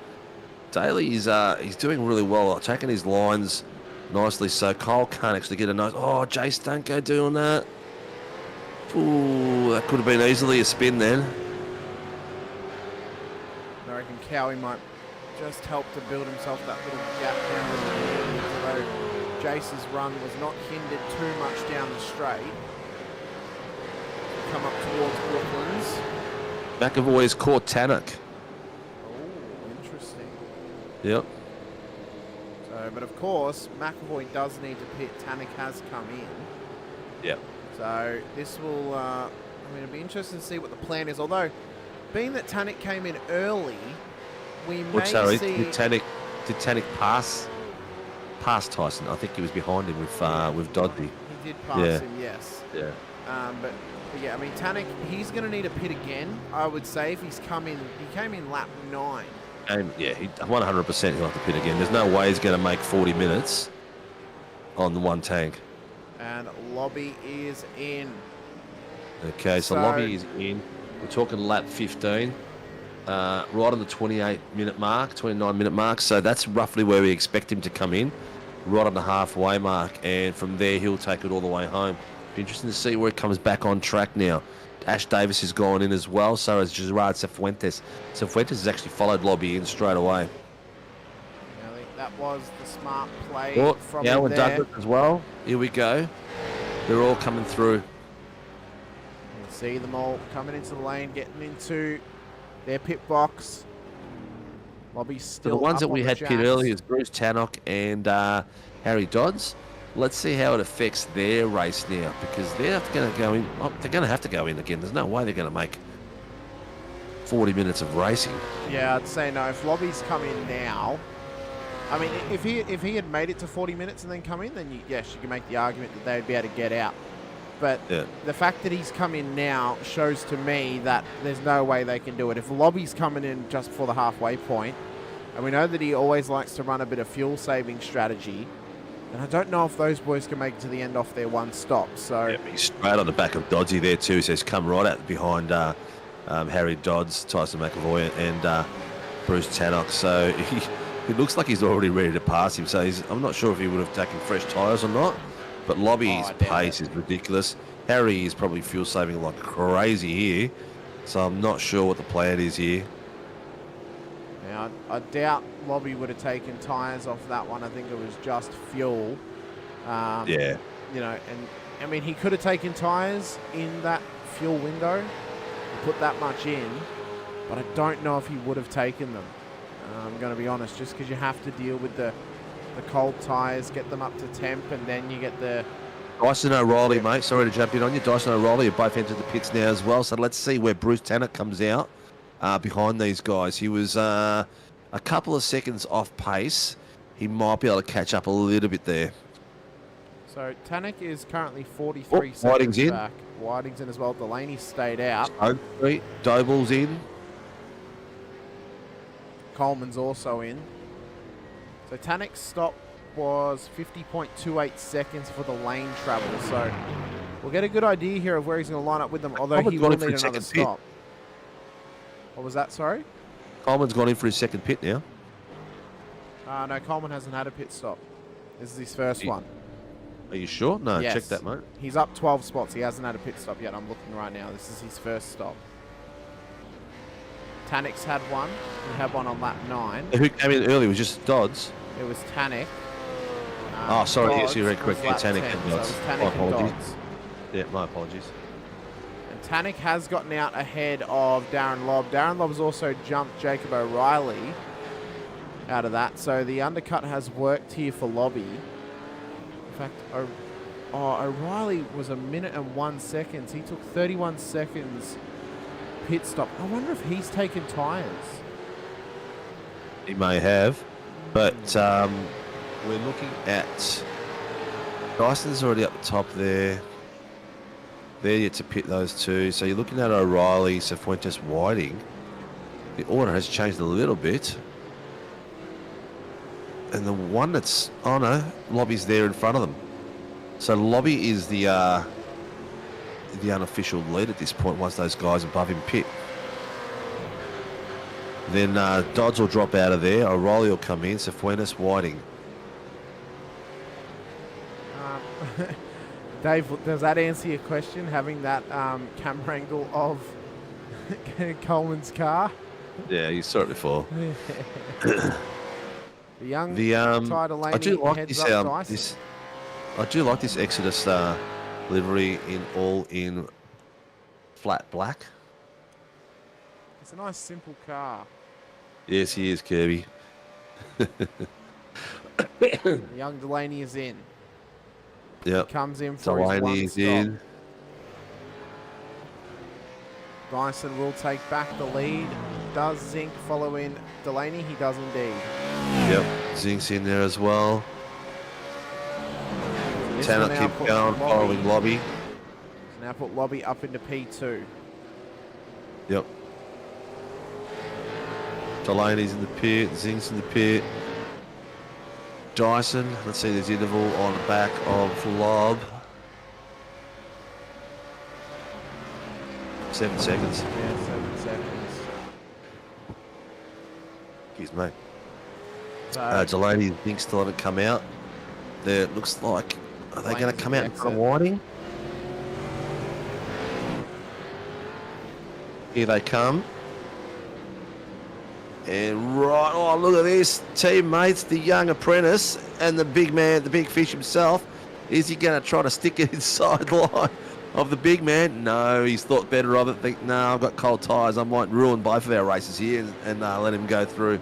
Daly is he's doing really well, taking his lines nicely, so Cole can't actually get a nose. Oh, Jace, don't go doing that. Ooh, that could have been easily a spin then. I reckon Cowie might just help to build himself that little gap down the road. Jace's run was not hindered too much down the straight. Come up towards Brooklands. McAvoy's caught Tannock. Oh, interesting. Yep. So, but of course, McAvoy does need to pit. Tannock has come in. Yep. So this will, I mean, it'll be interesting to see what the plan is. Although, being that Tannock came in early, we may see... Did Tannock pass past Tyson. I think he was behind him with Dodgy. He did pass him, yes. Yeah. But yeah, I mean, Tanak, he's going to need a pit again, I would say, if he's come in. He came in lap 9. And yeah, 100% he'll have to pit again. There's no way he's going to make 40 minutes on the one tank. And Lobby is in. Okay, so Lobby is in. We're talking lap 15. Right on the 28-minute mark, 29-minute mark. So that's roughly where we expect him to come in, right on the halfway mark. And from there, he'll take it all the way home. Be interesting to see where it comes back on track now. Ash Davis has gone in as well, so has Gerard Cifuentes. Cifuentes has actually followed Lobby in straight away. I think that was the smart play from now him with there. Douglas as well. Here we go. They're all coming through. You can see them all coming into the lane, getting into their pit box. Lobby's still So the ones up that we on the had pit jacks. earlier is Bruce Tannock and Harry Dodds. Let's see how it affects their race now, because they're going to go in. Oh, they're going to have to go in again. There's no way they're going to make 40 minutes of racing. Yeah, I'd say no. If Lobby's come in now, I mean, if he had made it to 40 minutes and then come in, then yes, you can make the argument that they'd be able to get out. But the fact that he's come in now shows to me that there's no way they can do it. If Lobby's coming in just before the halfway point, and we know that he always likes to run a bit of fuel-saving strategy, and I don't know if those boys can make it to the end off their one stop. So yeah, he's straight on the back of Doddsy there too. So he's come right out behind Harry Dodds, Tyson McAvoy, and Bruce Tannock. So he looks like he's already ready to pass him. So I'm not sure if he would have taken fresh tyres or not. But Lobby's pace is ridiculous. Harry is probably fuel saving like crazy here. So I'm not sure what the plan is here. Now, I doubt Lobby would have taken tyres off that one. I think it was just fuel. Yeah. You know, and I mean, he could have taken tyres in that fuel window, put that much in, but I don't know if he would have taken them. I'm going to be honest, just because you have to deal with the cold tyres, get them up to temp, and then you get the... Dyson O'Reilly, mate. Sorry to jump in on you. Dyson O'Reilly have both entered the pits now as well. So let's see where Bruce Tannock comes out behind these guys. He was a couple of seconds off pace. He might be able to catch up a little bit there. So Tannock is currently 43 seconds Whiting's in. back. Whiting's in as well. Delaney stayed out. Doble's in. Coleman's also in. So Tannock's stop was 50.28 seconds for the lane travel. So we'll get a good idea here of where he's going to line up with them, although he will need another stop. What was that, sorry? Coleman's gone in for his second pit now. No, Coleman hasn't had a pit stop. This is his first one. Are you sure? No, Yes. check that, mate. He's up 12 spots. He hasn't had a pit stop yet. I'm looking right now. This is his first stop. Tannock's had one. He had one on lap 9. Who came in early was just Dodds. It was Tannock. Oh, sorry. Yes, Dodds you're correct. was Yeah, lap Tannock 10, and so Dodds. it was Tannock and apologies. Dodds. Yeah, my apologies. And Tannock has gotten out ahead of Darren Lobb. Darren Lobb's also jumped Jacob O'Reilly out of that. So the undercut has worked here for Lobby. In fact, O'Reilly was 1 minute and 1 second. He took 31 seconds pit stop. I wonder if he's taken tyres. He may have, but we're looking at Dyson's already up the top there. They're yet to pit those two. So you're looking at O'Reilly, Cifuentes, Whiting. The order has changed a little bit. And the one that's... Oh, no. Lobby's there in front of them. So Lobby is the unofficial lead at this point once those guys above him pit. Then Dodds will drop out of there. O'Reilly will come in. Cifuentes, Whiting. Dave, does that answer your question, having that camera angle of Coleman's car? Yeah, you saw it before. The young I do like heads this. up Dyson. I do like this Exodus livery in flat black. It's a nice, simple car. Yes, he is, Kirby. Young Delaney is in. Yep. He comes in for his one Delaney's stop. in. Dyson will take back the lead. Does Zink follow in Delaney? He does indeed. Yep, Zink's in there as well. This Tanner will now keep put going, following Lobby. Now put Lobby up into P2. Yep. Delaney's in the pit, Zing's in the pit. Dyson, let's see, there's interval on the back of Lob. 7 seconds. Yeah, 7 seconds. Excuse me. So, Delaney and Zing still haven't come out. There, it looks like, are they going to come out in front of Whiting? Here they come. And right, oh, look at this. Teammates, the young apprentice and the big man, the big fish himself. Is he going to try to stick it inside the line of the big man? No, he's thought better of it. Think, no, I've got cold tyres. I might ruin both of our races here and let him go through.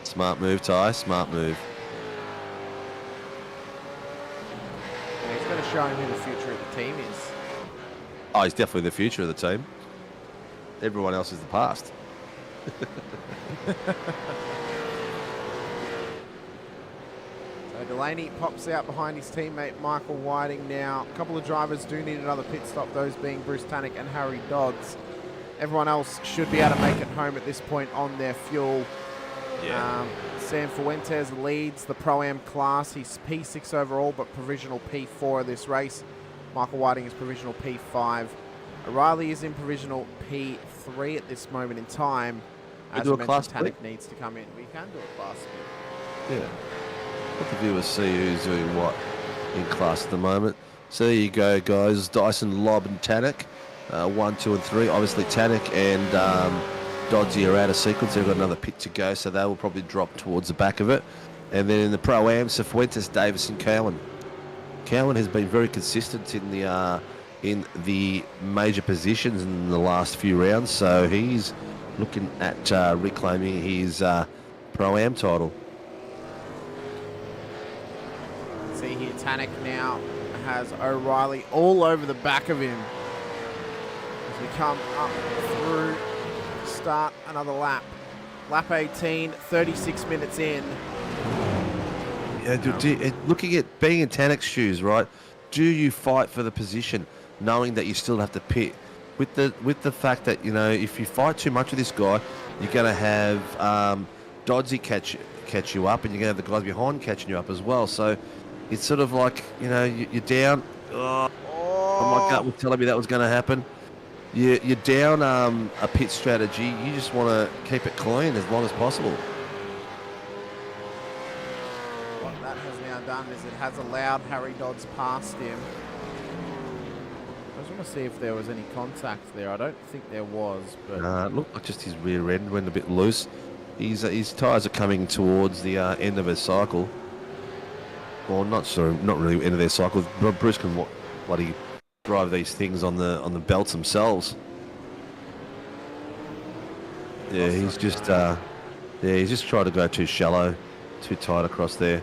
Smart move, Ty. Smart move. yeah, he's going to show him who the future of the team is. Oh, he's definitely the future of the team. Everyone else is the past. So Delaney pops out behind his teammate Michael Whiting now. A couple of drivers do need another pit stop, those being Bruce Tannick and Harry Dodds. Everyone else should be able to make it home at this point on their fuel. Yeah. Sam Fuentes leads the Pro-Am class. He's P6 overall, but provisional P4 of this race. Michael Whiting is provisional P5. O'Reilly is in provisional P3 at this moment in time. As I mentioned, Tannick needs to come in. We can do a class split. Yeah. Let the viewers see who's doing what in class at the moment. So there you go, guys. Dyson, Lob, and Tannick. 1, 2, and 3. Obviously, Tannick and Doddsy are out of sequence. They've got another pit to go, so they will probably drop towards the back of it. And then in the Pro-Am, Fuentes, Davis, and Cowan. Cowan has been very consistent in the major positions in the last few rounds, so he's looking at reclaiming his Pro-Am title. See here, Tannick now has O'Reilly all over the back of him. As we come up through, start another lap. Lap 18, 36 minutes in. Yeah, looking at being in Tannick's shoes, right? Do you fight for the position, knowing that you still have to pit? With the fact that, you know, if you fight too much with this guy, you're going to have Doddsy catch you up, and you're going to have the guys behind catching you up as well. So it's sort of like, you know, you're down. Oh, my gut was telling me that was going to happen. You're down a pit strategy. You just want to keep it clean as long as possible. What that has now done is it has allowed Harry Dodds past him. I just want to see if there was any contact there. I don't think there was, but It looked like just his rear end went a bit loose. His tyres are coming towards the end of his cycle. Well, not really end of their cycle. Bruce can bloody drive these things on the belts themselves. Yeah, he's just tried to go too shallow, too tight across there.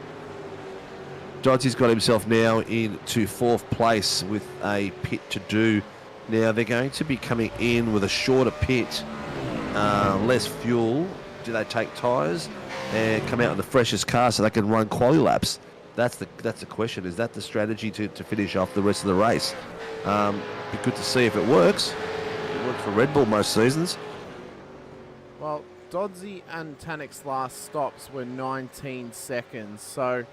Doddsy's got himself now into 4th place with a pit to do. Now they're going to be coming in with a shorter pit, less fuel. Do they take tyres and come out in the freshest car so they can run quali laps? That's the question. Is that the strategy to finish off the rest of the race? Be good to see if it works. It worked for Red Bull most seasons. well, Doddsy and Tannick's last stops were 19 seconds, so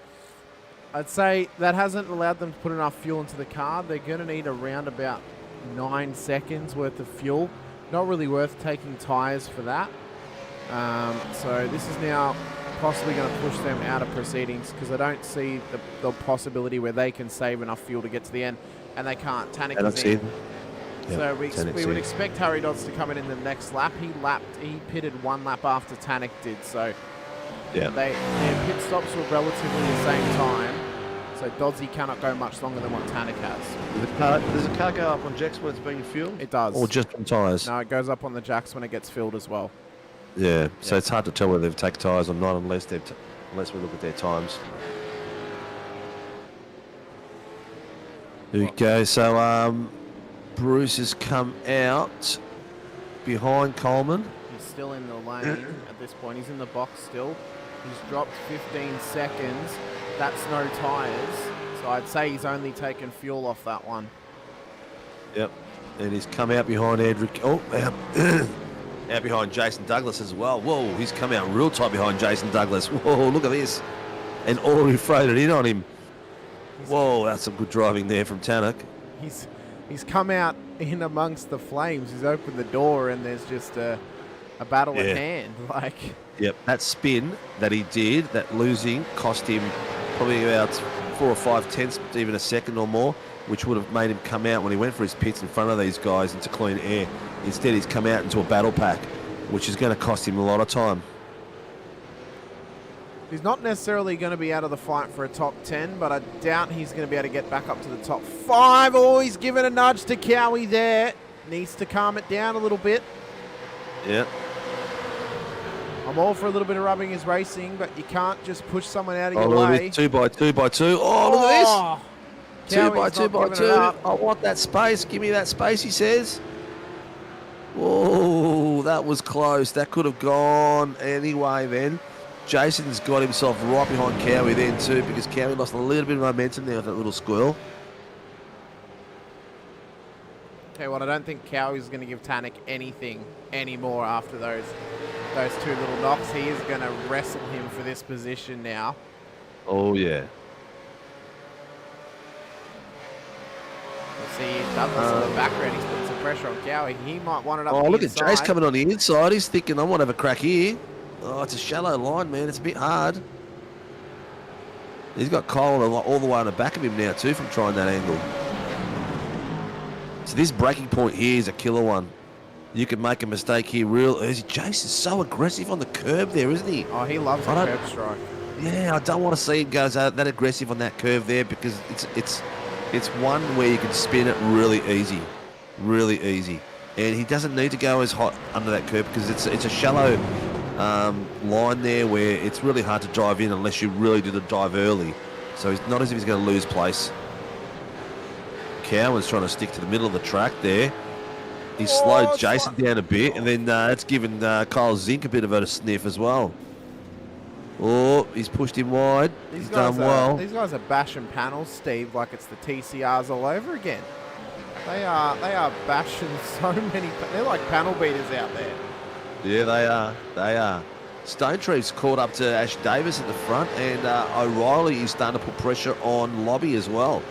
I'd say that hasn't allowed them to put enough fuel into the car. They're going to need around about 9 seconds worth of fuel. Not really worth taking tyres for that. So this is now possibly going to push them out of proceedings because I don't see the possibility where they can save enough fuel to get to the end, and they can't. Tannick is in. So we would expect Harry Dodds to come in the next lap. He pitted 1 lap after Tannick did, so their pit stops were relatively the same time. So Doddsy cannot go much longer than what Tannick has. Does the car go up on jacks when it's being fueled? It does. Or just on tyres? No, it goes up on the jacks when it gets filled as well. Yeah, so it's hard to tell whether they've taken tyres or not unless we look at their times. There we go. So Bruce has come out behind Coleman. He's still in the lane at this point. He's in the box still. He's dropped 15 seconds. That's no tyres. So I'd say he's only taken fuel off that one. Yep. And he's come out behind Edric. Oh, out behind Jason Douglas as well. Whoa, he's come out real tight behind Jason Douglas. Whoa, look at this. And already thrown it in on him. Whoa, that's some good driving there from Tannock. He's come out in amongst the flames. He's opened the door and there's just a battle at hand. Like, yep, that spin that he did, that losing, cost him probably about 4 or 5 tenths, even a second or more, which would have made him come out when he went for his pits in front of these guys into clean air. Instead, he's come out into a battle pack, which is going to cost him a lot of time. He's not necessarily going to be out of the fight for a top 10, but I doubt he's going to be able to get back up to the top 5. Oh, he's given a nudge to Cowie there. Needs to calm it down a little bit. Yeah. I'm all for a little bit of rubbing his racing, but you can't just push someone out of your way. 2 by 2 by 2. Oh, look at this. 2 by 2 by 2. I want that space. Give me that space, he says. Whoa, that was close. That could have gone anyway then. Jason's got himself right behind Cowie then too, because Cowie lost a little bit of momentum there with that little squirrel. Tell you what, I don't think Cowie's going to give Tannock anything anymore after those 2 little knocks. He is going to wrestle him for this position now. Oh, yeah. We'll see Douglas in the background. He's putting some pressure on Cowie. He might want it up the look inside. at Jace coming on the inside. He's thinking, I want to have a crack here. Oh, it's a shallow line, man. It's a bit hard. He's got Cole all the way on the back of him now, too, from trying that angle. So this braking point here is a killer one. You can make a mistake here real easy. Jace is so aggressive on the curb there, isn't he? Oh, he loves the curb strike. Yeah, I don't want to see him go that aggressive on that curve there, because it's one where you can spin it really easy. Really easy. And he doesn't need to go as hot under that curve, because it's a shallow line there where it's really hard to drive in unless you really do the dive early. So it's not as if he's going to lose place. Cowan's trying to stick to the middle of the track there. He slowed Jason down a bit, and then that's given Kyle Zink a bit of a sniff as well. Oh, he's pushed him wide. He's done well. These guys are bashing panels, Steve, like it's the TCRs all over again. They are bashing so many. They're like panel beaters out there. Yeah, they are. They are. Stone Tree's caught up to Ash Davis at the front, and O'Reilly is starting to put pressure on Lobby as well.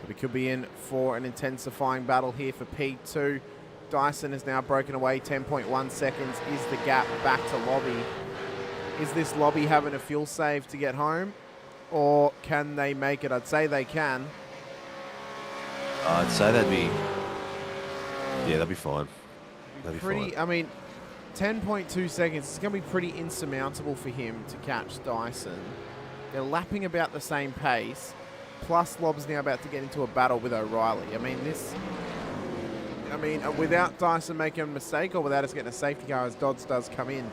We could be in for an intensifying battle here for P2. Dyson has now broken away 10.1 seconds. Is the gap back to Lobby? Is this Lobby having a fuel save to get home? Or can they make it? I'd say they can. I'd say that'd be... Yeah, that'd be fine. That'd be fine. I mean, 10.2 seconds. It's going to be pretty insurmountable for him to catch Dyson. They're lapping about the same pace. Plus, Lob's now about to get into a battle with O'Reilly. Without Dyson making a mistake or without us getting a safety car as Dodds does come in.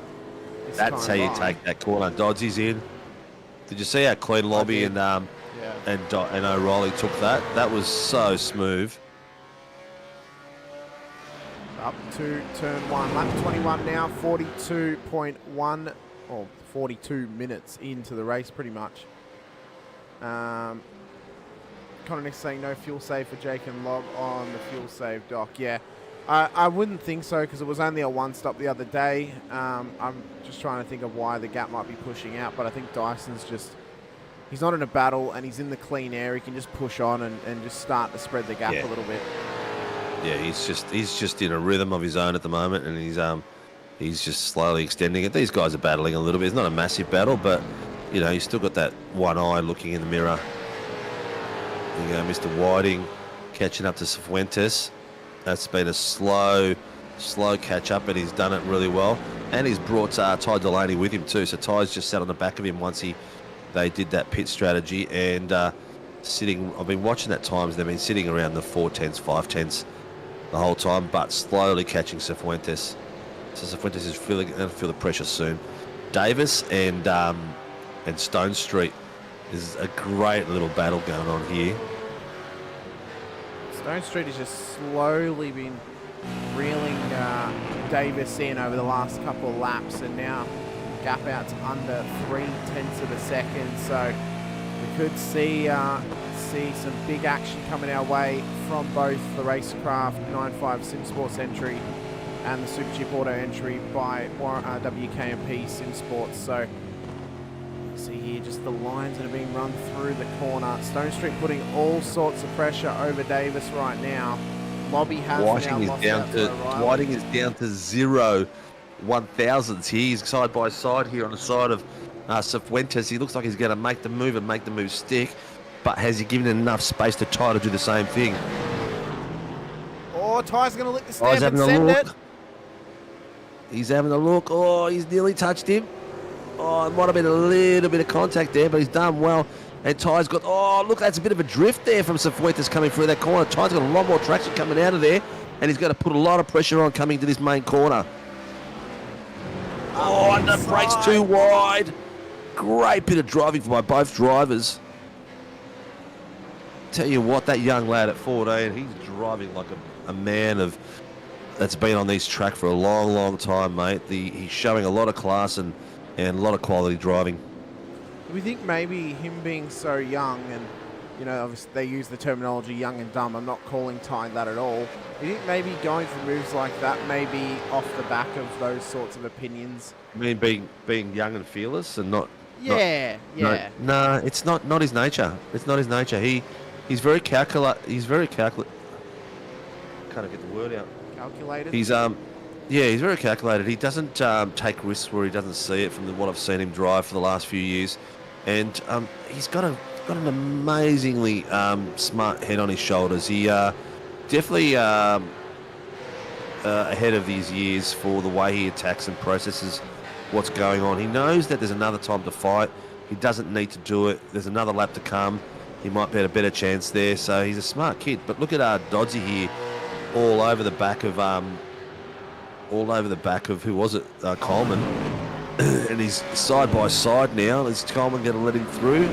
That's how you take that corner. Dodds is in. Did you see how clean Lobby and O'Reilly took that? That was so smooth. Up to turn 1. Lap 21 now. 42.1 or 42 minutes into the race pretty much. Connor Nick saying no fuel save for Jake and Lob on the fuel save dock. Yeah, I wouldn't think so because it was only a one stop the other day. I'm just trying to think of why the gap might be pushing out, but I think Dyson's he's not in a battle and he's in the clean air. He can just push on and just start to spread the gap a little bit. Yeah, he's just in a rhythm of his own at the moment, and he's just slowly extending it. These guys are battling a little bit. It's not a massive battle, but you know, you still got that one eye looking in the mirror. You know, Mr. Whiting catching up to Cifuentes. That's been a slow catch up, and he's done it really well. And he's brought Ty Delaney with him too. So Ty's just sat on the back of him once they did that pit strategy, and sitting. I've been watching that times. They've been sitting around the 4/10s, 5/10s the whole time, but slowly catching Cifuentes. So Cifuentes is going to feel the pressure soon. Davis and Stone Street. There's a great little battle going on here. Stone Street has just slowly been reeling Davis in over the last couple of laps, and now gap out to under 0.3 of a second. So we could see some big action coming our way from both the Racecraft 9.5 Sim Sports entry and the Superchip Auto entry by WKMP Sim Sports. So see here just the lines that are being run through the corner. Stone Street putting all sorts of pressure over Davis right now. Lobby has Whiting now is down to Whiting is down to 0.001 here. He's side by side here on the side of Cifuentes. He looks like he's going to make the move and make the move stick, but has he given enough space to Ty to do the same thing? Oh, Ty's going to lick the stamp Ty's and having a send look. it. He's having a look. Oh, he's nearly touched him. Oh, it might have been a little bit of contact there, but he's done well. And Ty's got, oh, look, that's a bit of a drift there from Cifuentes coming through that corner. Ty's got a lot more traction coming out of there, and he's going to put a lot of pressure on coming to this main corner. Oh, and the brakes too wide. Great bit of driving by both drivers. Tell you what, that young lad at 14, he's driving like a man that's been on this track for a long, long time, mate. He's showing a lot of class and a lot of quality driving. We think maybe him being so young, and you know, obviously they use the terminology young and dumb. I'm not calling Ty that at all. You think maybe going for moves like that, maybe off the back of those sorts of opinions? I mean, being young and fearless and not. Yeah. No, it's not his nature. It's not his nature. He's very calculate. He's very calculate. Can't get the word out. Calculated. He's he's very calculated. He doesn't take risks where he doesn't see it from what I've seen him drive for the last few years, and he's got an amazingly smart head on his shoulders. He definitely ahead of these years for the way he attacks and processes what's going on. He knows that there's another time to fight. He doesn't need to do it. There's another lap to come. He might be at a better chance there. So he's a smart kid. But look at Doddsy here, all over the back of who was it? Coleman. And he's side by side now. Is Coleman going to let him through?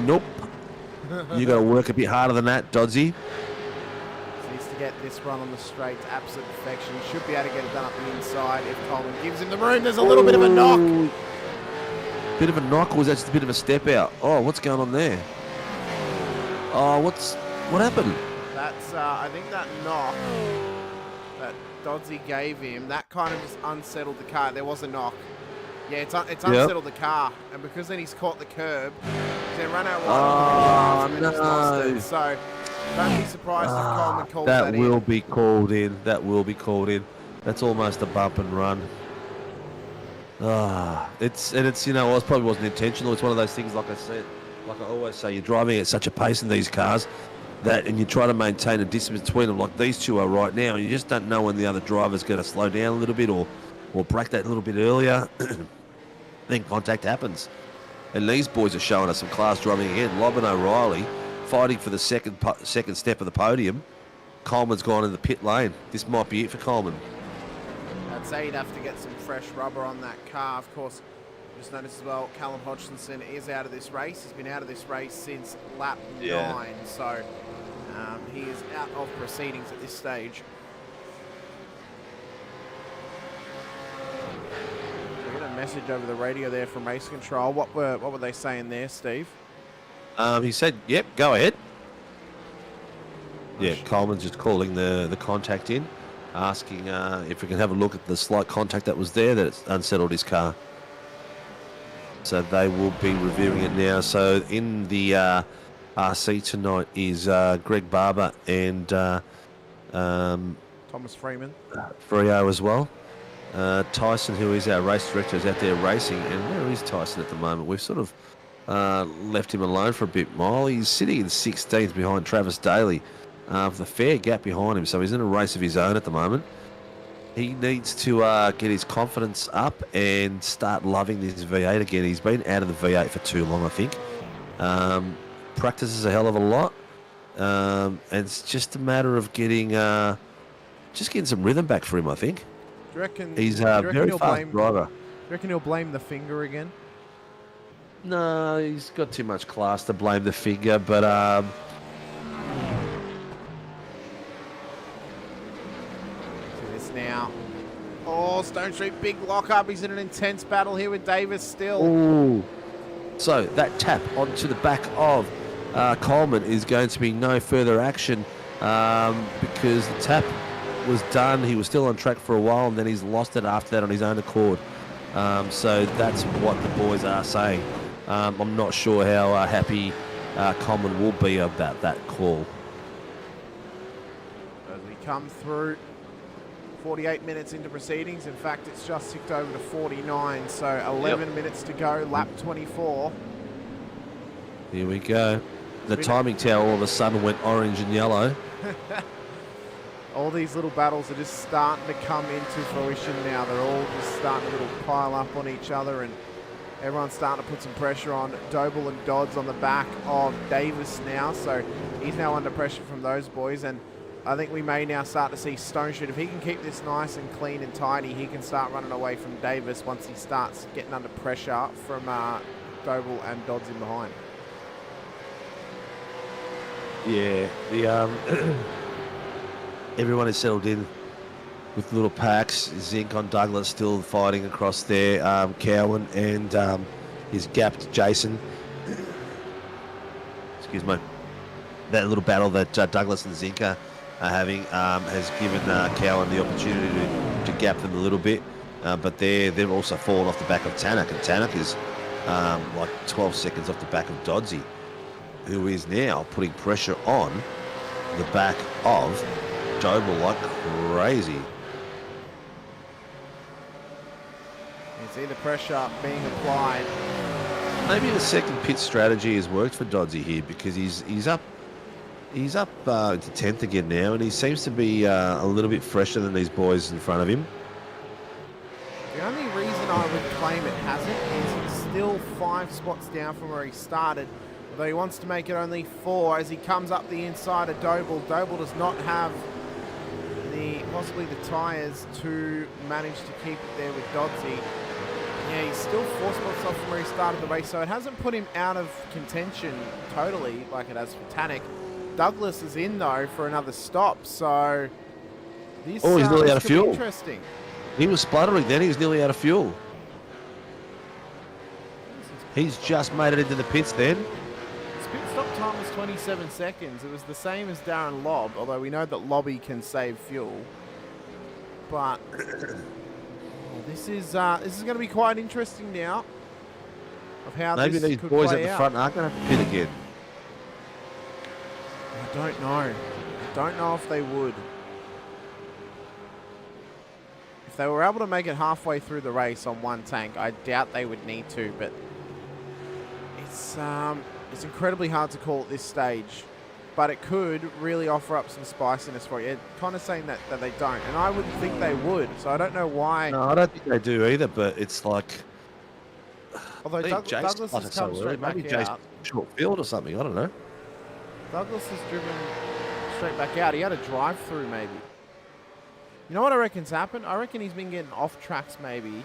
Nope. You got to work a bit harder than that, Doddsy. Needs to get this run on the straight to absolute perfection. He should be able to get it done up the inside if Coleman gives him the room. There's a little bit of a knock. Bit of a knock, or was that just a bit of a step out? Oh, what's going on there? Oh, what happened? That's I think that knock that Doddsy gave him, that kind of just unsettled the car. There was a knock. Yeah, it's unsettled the car, and because then he's caught the curb, he's then run out wide and just lost it. So don't be surprised if Coleman calls that in. That will be called in. That will be called in. That's almost a bump and run. It's you know, it probably wasn't intentional. It's one of those things, like I said, like I always say, you're driving at such a pace in these cars and you try to maintain a distance between them, like these two are right now. You just don't know when the other driver's going to slow down a little bit or brake that a little bit earlier. Then contact happens. And these boys are showing us some class driving again. Lob and O'Reilly fighting for the second step of the podium. Coleman's gone in the pit lane. This might be it for Coleman. I'd say you'd have to get some fresh rubber on that car. Of course, just notice as well, Callum Hodgkinson is out of this race. He's been out of this race since lap 9. So he is out of proceedings at this stage. We got a message over the radio there from race control. What were they saying there, Steve? He said, "Yep, go ahead." Yeah, Coleman's just calling the contact in, asking if we can have a look at the slight contact that was there, that it's unsettled his car. So they will be reviewing it now. So in the RC tonight is Greg Barber and Thomas Freeman. Freo as well. Tyson, who is our race director, is out there racing. And where is Tyson at the moment? We've sort of left him alone for a bit while. He's sitting in 16th behind Travis Daly, with a fair gap behind him. So he's in a race of his own at the moment. He needs to get his confidence up and start loving this V8 again. He's been out of the V8 for too long, I think. Practices a hell of a lot. And it's just a matter of getting some rhythm back for him, I think. Do you reckon he's a very fast driver. Do you reckon he'll blame the finger again? No, he's got too much class to blame the finger, but See this now. Oh, Stone Street, big lock-up. He's in an intense battle here with Davis still. Ooh. So that tap onto the back of Coleman is going to be no further action because the tap was done. He was still on track for a while, and then he's lost it after that on his own accord. So that's what the boys are saying. I'm not sure how happy Coleman will be about that call. As we come through 48 minutes into proceedings, in fact, it's just ticked over to 49, so 11 minutes to go, lap 24. Here we go. The timing tower all of a sudden went orange and yellow. All these little battles are just starting to come into fruition now. They're all just starting to pile up on each other, and everyone's starting to put some pressure on Doble and Dodds on the back of Davis now, so he's now under pressure from those boys, and I think we may now start to see Stone Street. If he can keep this nice and clean and tidy, he can start running away from Davis once he starts getting under pressure from Doble and Dodds in behind. Yeah, the everyone is settled in with little packs. Zink on Douglas still fighting across there. Cowan and his gapped Jason. Excuse me. That little battle that Douglas and Zink are having has given Cowan the opportunity to gap them a little bit. But they've also fallen off the back of Tannock, and Tannock is like 12 seconds off the back of Doddsy, who is now putting pressure on the back of Doble like crazy. You see the pressure being applied. Maybe the second pit strategy has worked for Doddsy here because he's up into 10th again now, and he seems to be a little bit fresher than these boys in front of him. The only reason I would claim it hasn't is he's still 5 spots down from where he started, although he wants to make it only 4 as he comes up the inside of Doble. Doble does not have possibly the tyres to manage to keep it there with Doddsy. Yeah, he's still 4 spots off from where he started the race, so it hasn't put him out of contention totally like it has for Tannock. Douglas is in though for another stop, so this he's nearly out of fuel. Interesting. He was spluttering then, he was nearly out of fuel. He's just made it into the pits then. His pit stop time was 27 seconds. It was the same as Darren Lobb, although we know that Lobby can save fuel. But this is going to be quite interesting now of how maybe this these could boys play at the out. front aren't going to have to pit again. I don't know. I don't know if they would. If they were able to make it halfway through the race on one tank, I doubt they would need to, but it's incredibly hard to call at this stage. But it could really offer up some spiciness for you. Kind of saying that they don't, and I wouldn't think they would, so I don't know why. No, I don't think they do either, but it's like... Although Douglas has come straight back out. Short field or something, I don't know. Douglas has driven straight back out. He had a drive-through maybe. You know what I reckon's happened? I reckon he's been getting off tracks maybe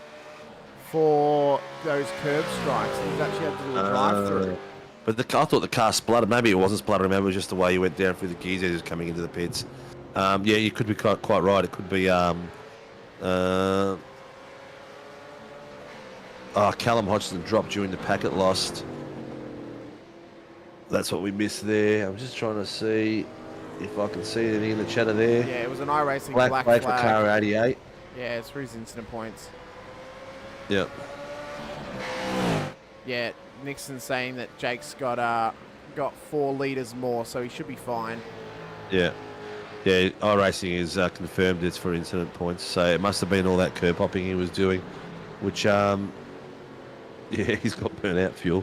for those curb strikes. He's actually had to do a drive-through. But I thought the car spluttered. Maybe it wasn't spluttering. Maybe it was just the way he went down through the gears as he was coming into the pits. Yeah, you could be quite right. It could be Callum Hodgson dropped during the packet lost. That's what we missed there. I'm just trying to see if I can see anything in the chatter there. Yeah, it was an iRacing black flag. for car 88. Yeah, it's for his incident points. Yep. Yeah, Nixon's saying that Jake's got 4 litres more, so he should be fine. Yeah. Yeah, iRacing is confirmed it's for incident points, so it must have been all that curb hopping he was doing, which, yeah, he's got burnout fuel.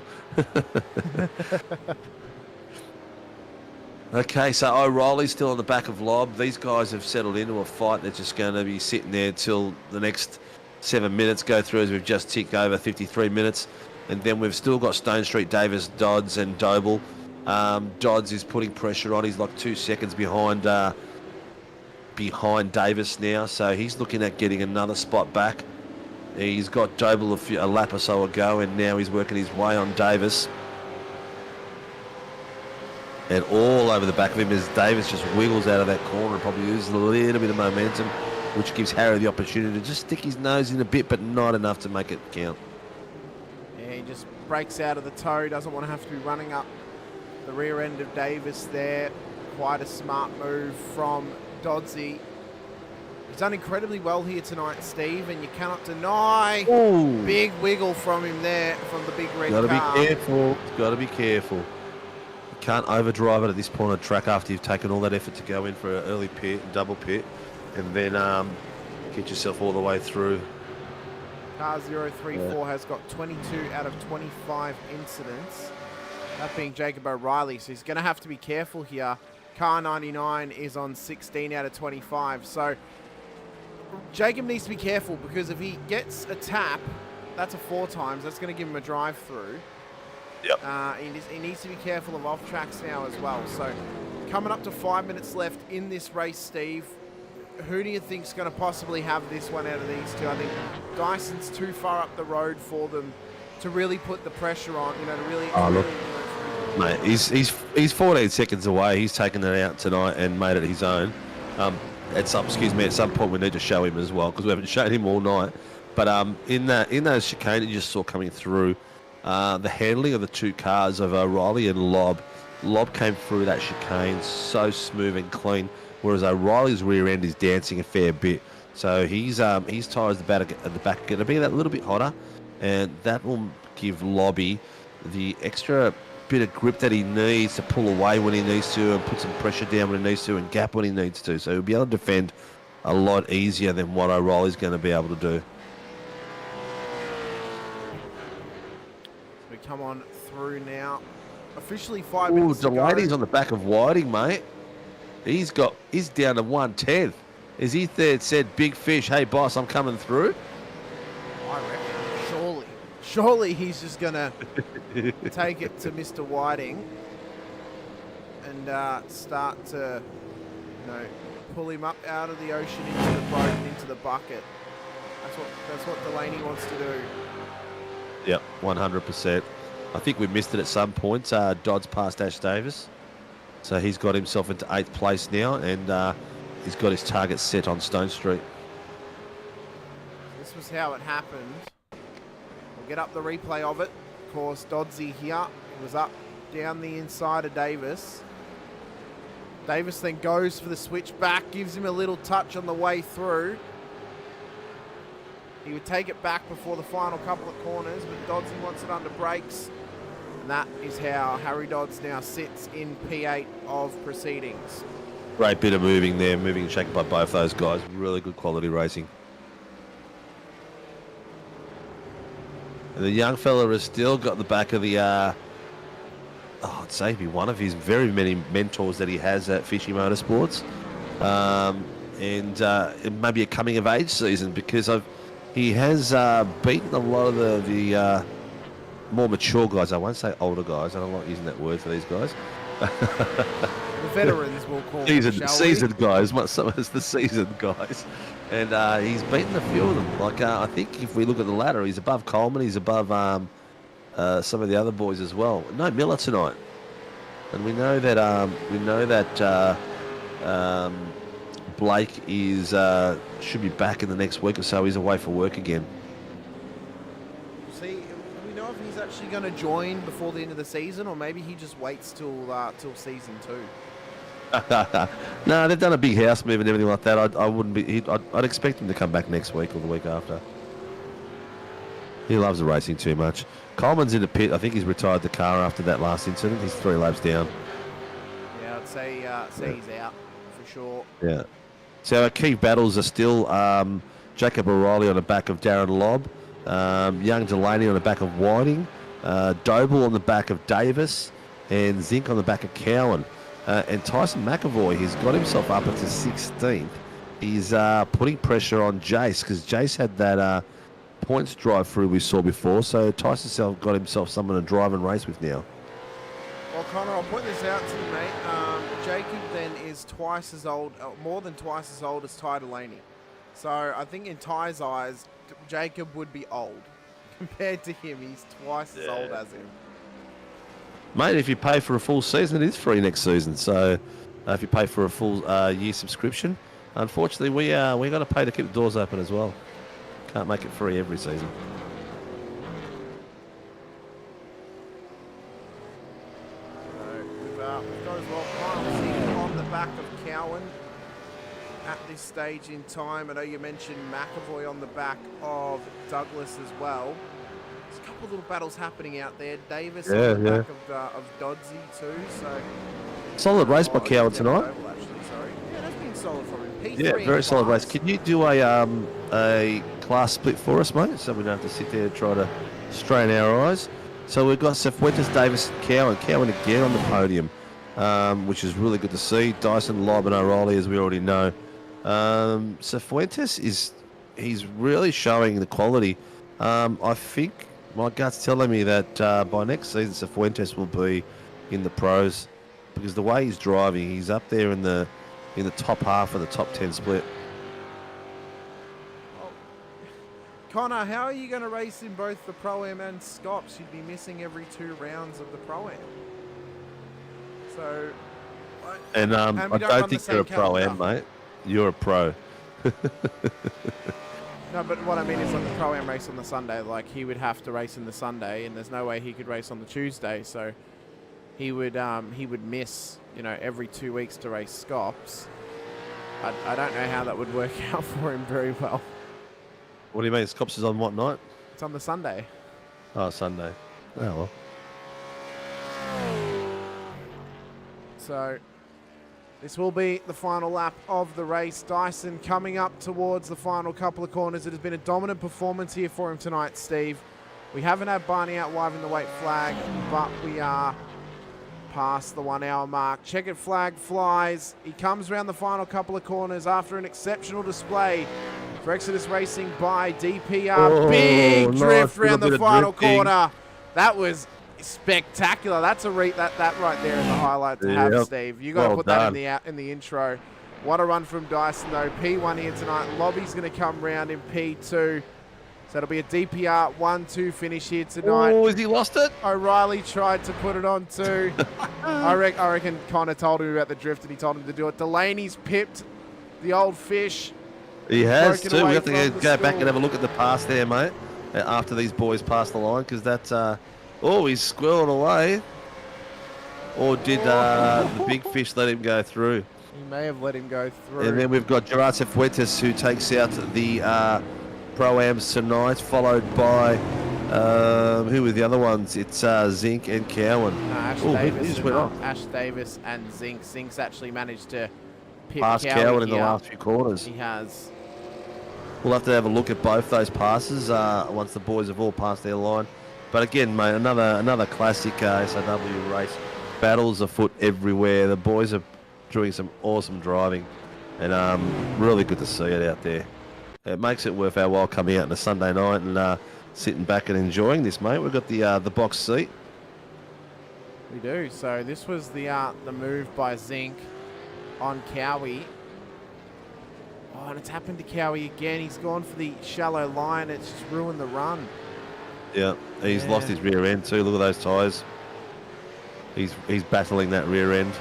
Okay, so O'Reilly's still on the back of Lobb. These guys have settled into a fight. They're just going to be sitting there till the next 7 minutes go through, as we've just ticked over 53 minutes. And then we've still got Stone Street, Davis, Dodds and Doble. Dodds is putting pressure on. He's like 2 seconds behind Davis now, so he's looking at getting another spot back. He's got Doble a lap or so ago, and now he's working his way on Davis. And all over the back of him as Davis just wiggles out of that corner and probably loses a little bit of momentum which gives Harry the opportunity to just stick his nose in a bit, but not enough to make it count. Yeah, he just breaks out of the toe. Doesn't want to have to be running up the rear end of Davis there. Quite a smart move from Dodsey. He's done incredibly well here tonight, Steve, and you cannot deny big wiggle from him there from the big red car. Got to be careful. Got to be careful. You can't overdrive it at this point on track after you've taken all that effort to go in for an early pit, double pit, and then get yourself all the way through. Car 034 has got 22 out of 25 incidents, that being Jacob O'Reilly, so he's going to have to be careful here. Car 99 is on 16 out of 25, so Jacob needs to be careful, because if he gets a tap, that's a 4 times, that's going to give him a drive through. Yep. He needs to be careful of off tracks now as well. So coming up to 5 minutes left in this race, Steve, who do you think's going to possibly have this one out of these two? I think Dyson's too far up the road for them to really put the pressure on, to really... Look, mate, he's 14 seconds away. He's taken it out tonight and made it his own. At some point we need to show him as well, because we haven't shown him all night. But in those chicane you just saw coming through, the handling of the two cars of O'Reilly and Lobb came through that chicane so smooth and clean, whereas O'Reilly's rear end is dancing a fair bit. So his tyres at the back are going to be that little bit hotter, and that will give Lobby the extra bit of grip that he needs to pull away when he needs to, and put some pressure down when he needs to, and gap when he needs to. So he'll be able to defend a lot easier than what O'Reilly's going to be able to do. We come on through now. Officially 5 minutes to go. Delaney's on the back of Whiting, mate. He's down to 1/10. As he said, big fish, hey boss, I'm coming through. I reckon, surely he's just gonna take it to Mr. Whiting and start to, pull him up out of the ocean into the boat and into the bucket. That's what Delaney wants to do. Yep, 100%. I think we missed it at some point. Dodds passed Ash Davis, so he's got himself into 8th place now, and he's got his target set on Stone Street. This was how it happened. We'll get up the replay of it. Of course, Dodsey here was up down the inside of Davis. Davis then goes for the switch back, gives him a little touch on the way through. He would take it back before the final couple of corners, but Dodsey wants it under brakes. And that is how Harry Dodds now sits in P8 of proceedings. Great bit of moving there, moving and shaking by both those guys. Really good quality racing. And the young fella has still got the back of the, I'd say be one of his very many mentors that he has at Fishy Motorsports. It may be a coming of age season, because he has beaten a lot of the more mature guys. I won't say older guys. I don't like using that word for these guys. The veterans will call seasoned guys. Some of us the seasoned guys. And he's beaten a few of them. Like I think if we look at the ladder, he's above Coleman. He's above some of the other boys as well. No Miller tonight. And we know that Blake is should be back in the next week or so. He's away for work again. See, do we know if he's actually going to join before the end of the season, or maybe he just waits till season 2? No, they've done a big house move and everything like that. I wouldn't be. I'd expect him to come back next week or the week after. He loves the racing too much. Coleman's in the pit. I think he's retired the car after that last incident. He's 3 laps down. Yeah, I'd say he's out for sure. Yeah. So our key battles are still Jacob O'Reilly on the back of Darren Lobb, young Delaney on the back of Whiting, Doble on the back of Davis, and Zink on the back of Cowan. And Tyson McAvoy, he's got himself up into 16th. He's putting pressure on Jace, because Jace had that points drive through we saw before. So Tyson got himself someone to drive and race with now. Well, Connor, I'll point this out to you, mate. Jacob then is twice as old, more than twice as old as Ty Delaney. So I think in Ty's eyes, Jacob would be old. Compared to him, he's twice as old as him. Mate, if you pay for a full season, it is free next season. So if you pay for a full year subscription, unfortunately, we got to pay to keep the doors open as well. Can't make it free every season. We've got as well Kyle on the back of Cowan at this stage in time. I know you mentioned McAvoy on the back of Douglas as well. There's a couple of little battles happening out there. Davis on the back of Dodsey too. So solid race by Cowan tonight. Yeah, that's been solid from him. P3 Yeah, very solid race. Can you do a class split for us, mate? So we don't have to sit there and try to strain our eyes. So we've got Cifuentes, Davis, Cowan. Cowan again on the podium, which is really good to see. Dyson, Lobb and O'Reilly, as we already know. Cifuentes he's really showing the quality. I think my gut's telling me that by next season, Cifuentes will be in the pros, because the way he's driving, he's up there in the top half of the top 10 split. Connor, how are you going to race in both the Pro-Am and Scops? You'd be missing every 2 rounds of the Pro-Am. So, and I don't think you're a Pro-Am, mate. You're a pro. No, but what I mean is on the Pro-Am race on the Sunday, like he would have to race in the Sunday, and there's no way he could race on the Tuesday. So he would miss, every 2 weeks to race Scops. I don't know how that would work out for him very well. What do you mean? Scops is on what night? It's on the Sunday. Oh, Sunday. Oh, well. So this will be the final lap of the race. Dyson coming up towards the final couple of corners. It has been a dominant performance here for him tonight, Steve. We haven't had Barney out waving the white flag, but we are past the 1 hour mark. Checkered flag flies. He comes around the final couple of corners after an exceptional display for Exodus Racing by DPR. Big drift around the final corner. That was spectacular. That's that right there is a highlight to have, Steve. You got to put that in the intro. What a run from Dyson though. P1 here tonight. Lobby's going to come round in P2. So it'll be a DPR 1-2 finish here tonight. Oh, has he lost it? O'Reilly tried to put it on too. I reckon Connor told him about the drift and he told him to do it. Delaney's pipped the old fish. He has too. We have to go back and have a look at the pass there, mate, after these boys pass the line, because that's... oh, he's squirreled away. Or did the big fish let him go through? He may have let him go through. And then we've got Gerard Cifuentes, who takes out the Pro-Ams tonight, followed by... who were the other ones? It's Zink and Cowan. No, Ash Davis and Zink. Zink's actually managed to pip pass Cowan in the last few quarters. He has. We'll have to have a look at both those passes once the boys have all passed their line. But again, mate, another classic SRW race. Battles afoot everywhere. The boys are doing some awesome driving, and really good to see it out there. It makes it worth our while coming out on a Sunday night and sitting back and enjoying this, mate. We've got the box seat. We do. So this was the move by Zink on Cowie. Oh, and it's happened to Cowie again. He's gone for the shallow line. It's just ruined the run. Yeah, he's lost his rear end too. Look at those tyres. He's battling that rear end.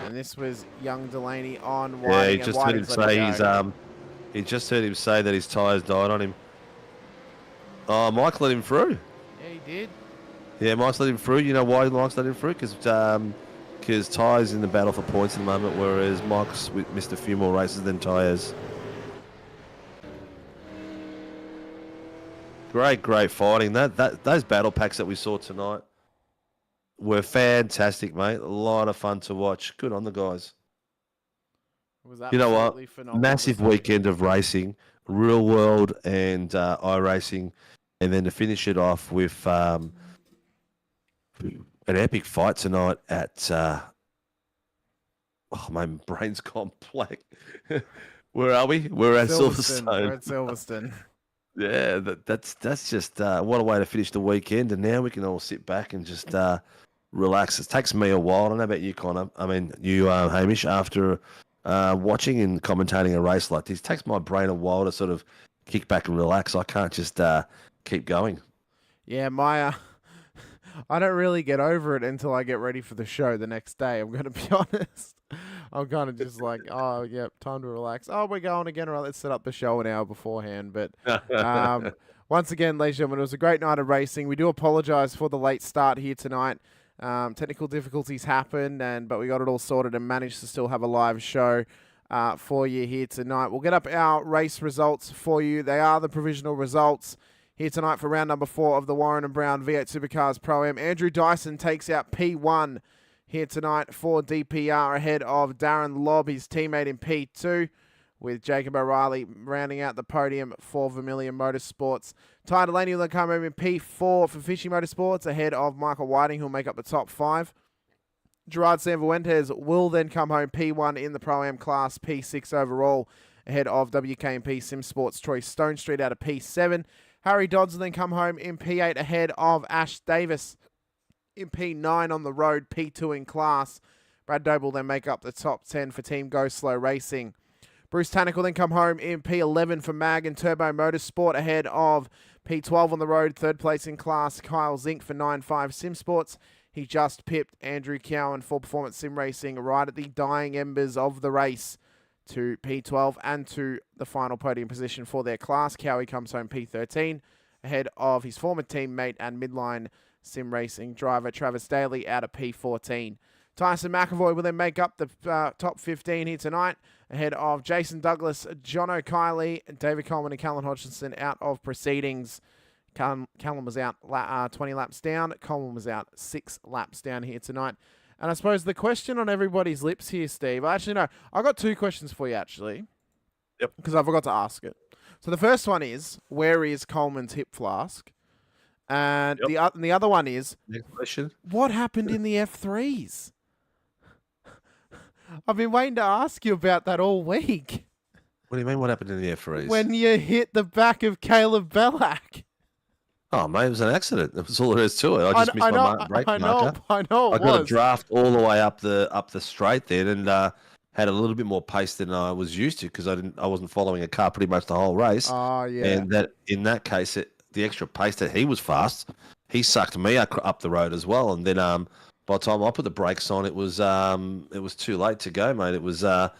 And this was young Delaney on Whiting. Yeah, he just heard him say he just heard him say that his tyres died on him. Oh, Mike let him through. Yeah, he did. Yeah, Mike's let him through. You know why Mike's let him through? Because Ty's in the battle for points at the moment, whereas Mike's missed a few more races than Tyres. Great fighting. Those battle packs that we saw tonight were fantastic, mate. A lot of fun to watch. Good on the guys. You know what? Massive weekend of racing, real world and iRacing, and then to finish it off with an epic fight tonight at. Oh, my brain's gone blank. Where are we? We're at Silverstone. We're at Silverstone. Yeah, that's just what a way to finish the weekend, and now we can all sit back and just relax. It takes me a while. I don't know about you, Connor. I mean, you, Hamish, after watching and commentating a race like this, it takes my brain a while to sort of kick back and relax. I can't just keep going. Yeah, I don't really get over it until I get ready for the show the next day. I'm going to be honest. I'm kind of just like, oh, yeah, time to relax. Oh, we're going again. All right, let's set up the show an hour beforehand. But once again, ladies and gentlemen, it was a great night of racing. We do apologise for the late start here tonight. Technical difficulties happened, but we got it all sorted and managed to still have a live show for you here tonight. We'll get up our race results for you. They are the provisional results here tonight for round number 4 of the Warren and Brown V8 Supercars Pro-Am. Andrew Dyson takes out P1 here tonight for DPR ahead of Darren Lobb, his teammate in P2, with Jacob O'Reilly rounding out the podium for Vermilion Motorsports. Ty Delaney will come home in P4 for Fishy Motorsports ahead of Michael Whiting, who'll make up the top 5. Gerard Sanfuentes will then come home P1 in the Pro-Am class, P6 overall, ahead of WKMP Sim Sports Troy Stone Street out of P7. Harry Dodds will then come home in P8 ahead of Ash Davis in P9 on the road, P2 in class. Brad Doble will then make up the top 10 for Team Go Slow Racing. Bruce Tannock will then come home in P11 for Mag and Turbo Motorsport ahead of P12 on the road, third place in class, Kyle Zink for 9.5 Sim Sports. He just pipped Andrew Cowan for Performance Sim Racing right at the dying embers of the race to P12 and to the final podium position for their class. Cowie comes home P13 ahead of his former teammate and midline sim racing driver Travis Daly out of P14. Tyson McAvoy will then make up the top 15 here tonight ahead of Jason Douglas, John O'Kiley, David Coleman and Callan Hodgkinson out of proceedings. Callan was out 20 laps down. Coleman was out 6 laps down here tonight. And I suppose the question on everybody's lips here, Steve, I've got 2 questions for you, actually. Yep. Because I forgot to ask it. So the first one is, where is Coleman's hip flask? And the other one is, next question, what happened in the F3s? I've been waiting to ask you about that all week. What do you mean, what happened in the F3s? When you hit the back of Caleb Bellac. Oh, mate, it was an accident. That's all there is to it. I just missed my brake marker. I know. I got a draft all the way up the straight then, and had a little bit more pace than I was used to because I wasn't following a car pretty much the whole race. Oh yeah. And that in that case, the extra pace that he was fast, he sucked me up the road as well. And then by the time I put the brakes on, it was too late to go, mate. It was up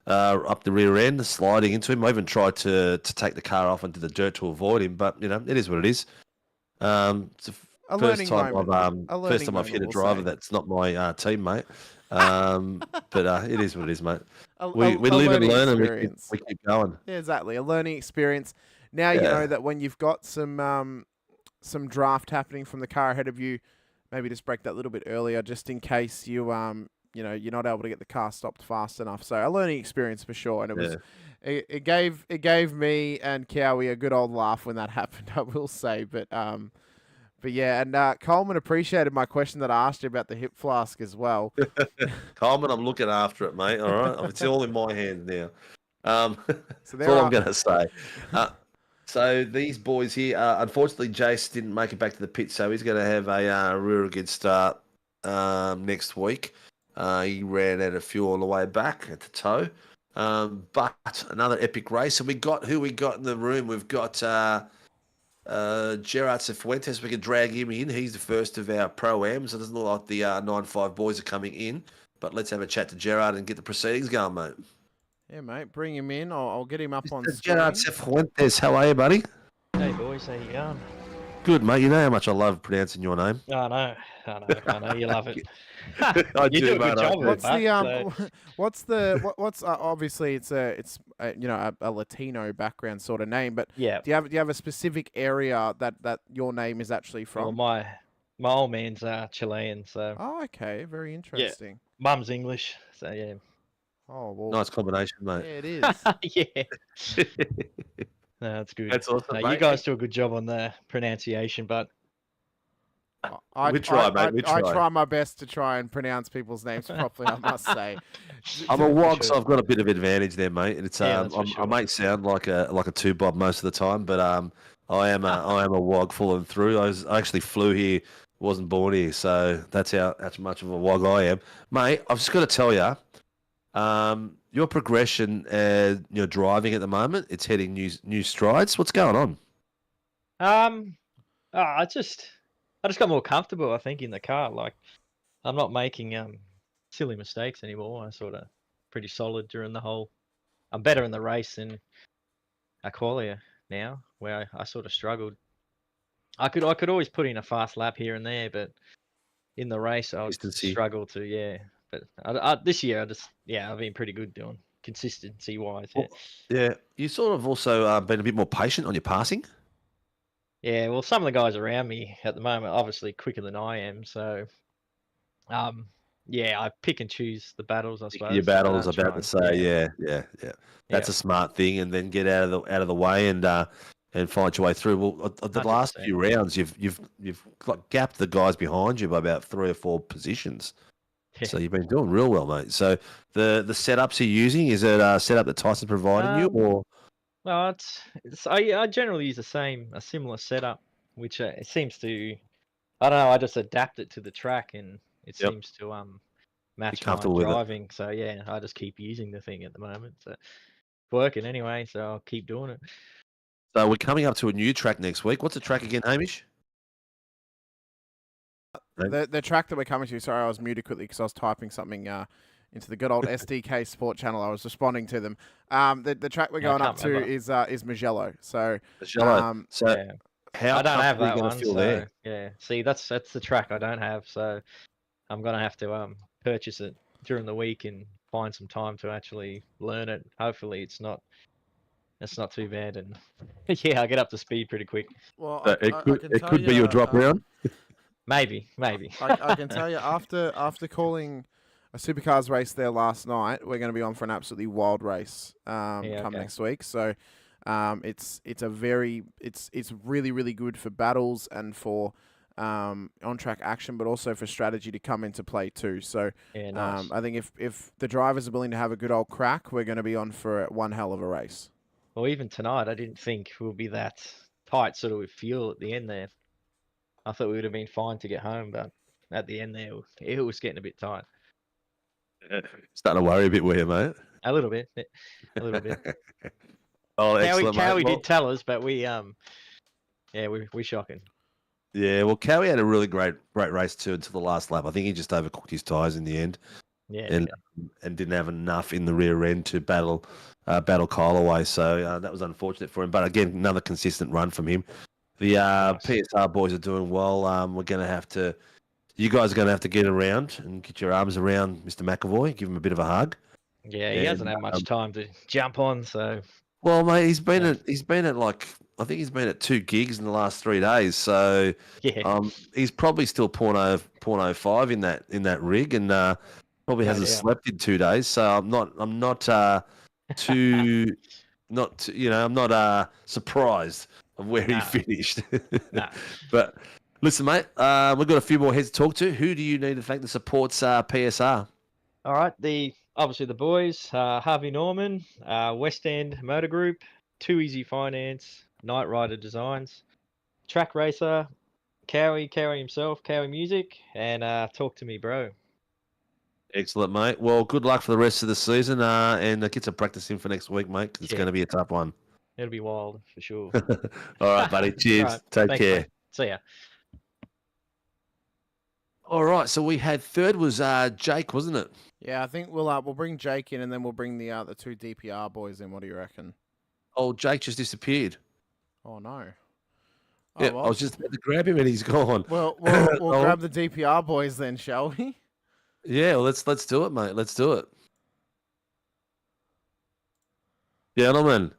the rear end, sliding into him. I even tried to take the car off into the dirt to avoid him, but it is what it is. It's the first time I've hit a driver that's not my teammate. But it is what it is, mate. We live and learn, and we keep going. Yeah, exactly. A learning experience. Now you know that when you've got some draft happening from the car ahead of you, maybe just brake that little bit earlier, just in case you're not able to get the car stopped fast enough. So a learning experience for sure, and it was it gave me and Cowie a good old laugh when that happened, I will say. But yeah, and Coleman appreciated my question that I asked you about the hip flask as well. Coleman, I'm looking after it, mate. All right, it's all in my hands now. So that's all I'm going to say. So these boys here, unfortunately, Jace didn't make it back to the pit, so he's going to have a real good start next week. He ran out of fuel on the way back at the toe. But another epic race. And who we got in the room? We've got Gerard Cifuentes. We can drag him in. He's the first of our Pro-Ams. So it doesn't look like the 9-5 boys are coming in. But let's have a chat to Gerard and get the proceedings going, mate. Yeah, mate. Bring him in. I'll get him up on screen. Gerard Cifuentes, how are you, buddy? Hey, boys. How you going? Good, mate. You know how much I love pronouncing your name. I know. You love it. I you do a good job with that. What's obviously it's a Latino background sort of name, but yeah. Do you have a specific area that your name is actually from? Well, my old man's Chilean, so. Oh, okay. Very interesting. Yeah. Mum's English, so yeah. Oh well. Nice combination, mate. Yeah, it is. Yeah. No, that's good. That's awesome, mate. You guys do a good job on the pronunciation, but we try, mate. We try. I try my best to try and pronounce people's names properly, I must say. I'm a wog, so I've got a bit of advantage there, mate. It's I might sound like a two-bob most of the time, but I am a wog full and through. I actually flew here, wasn't born here, so that's how much of a wog I am, mate. I've just got to tell you, your progression, you're driving at the moment. It's heading new strides. What's going on? I just got more comfortable, I think, in the car. Like, I'm not making silly mistakes anymore. I sort of pretty solid during the whole. I'm better in the race than a qualier now, where I sort of struggled. I could always put in a fast lap here and there, but in the race I would Consistency. struggle to. Yeah, but this year I've been pretty good doing consistency wise. Yeah. Yeah, you sort of also been a bit more patient on your passing. Yeah, well, some of the guys around me at the moment are obviously quicker than I am, so yeah, I pick and choose the battles, I suppose. Your so I battles, don't about try to and- say, yeah. That's Yeah. a smart thing, and then get out of the way and find your way through. Well, the last 100%. few rounds, you've like gapped the guys behind you by about 3 or 4 positions. Yeah. So you've been doing real well, mate. So the setups you're using, is it a setup that Tyson provided you, or? Well, I generally use a similar setup, which it seems to, I don't know, I just adapt it to the track, and it Yep. seems to match my comfortable with it? driving. So yeah, I just keep using the thing at the moment. So it's working anyway, so I'll keep doing it. So we're coming up to a new track next week. What's the track again, Hamish? The track that we're coming to, sorry, I was muted quickly because I was typing something into the good old SDK Sport channel. I was responding to them. The track we're Yeah, I going up can't to remember. is Magello. So Magello. So Yeah. how I don't have comfortable are that you going one, to feel so there? yeah. See, that's the track I don't have, so I'm gonna have to purchase it during the week and find some time to actually learn it. Hopefully, it's not too bad, and yeah, I'll get up to speed pretty quick. well, It could be your drop round. Maybe. I can tell you after calling a Supercars race there last night, we're going to be on for an absolutely wild race come okay. next week. So it's really really good for battles and for on track action, but also for strategy to come into play too. So Yeah, nice. I think if the drivers are willing to have a good old crack, we're going to be on for one hell of a race. Well, even tonight, I didn't think we'll be that tight, sort of with fuel at the end there. I thought we would have been fine to get home, but at the end there, it was getting a bit tight. Starting to worry a bit, were you, mate? A little bit. Oh, excellent, Cowie mate. did tell us, but we we're shocking. Yeah, well, Cowie had a really great race too until the last lap. I think he just overcooked his tyres in the end, Yeah, and didn't have enough in the rear end to battle Kyle away. So that was unfortunate for him. But again, another consistent run from him. The PSR boys are doing well. You guys are going to have to get around and get your arms around Mr. McAvoy, give him a bit of a hug. yeah, he hasn't had much time to jump on, so. Well, mate, he's been at like, I think he's been at 2 gigs in the last 3 days. So Yeah. he's probably still 0.05 in that rig, and probably hasn't slept in 2 days. So I'm not surprised of where he finished. Nah. But listen, mate, we've got a few more heads to talk to. Who do you need to thank that supports PSR? All right, obviously the boys, Harvey Norman, West End Motor Group, Too Easy Finance, Night Rider Designs, Track Racer, Cowie himself, Cowie Music, and Talk to Me Bro. Excellent, mate. Well, good luck for the rest of the season, and get some practice in for next week, mate, because it's going to be a tough one. It'll be wild for sure. All right, buddy. Cheers. Right, Take thanks, care. mate. See ya. All right, so we had third was Jake, wasn't it? Yeah, I think we'll bring Jake in, and then we'll bring the 2 DPR boys in. What do you reckon? Oh, Jake just disappeared. Oh no. Yeah, I was just about to grab him, and he's gone. Well, we'll grab the DPR boys then, shall we? Yeah, well, let's do it, mate. Let's do it. Gentlemen,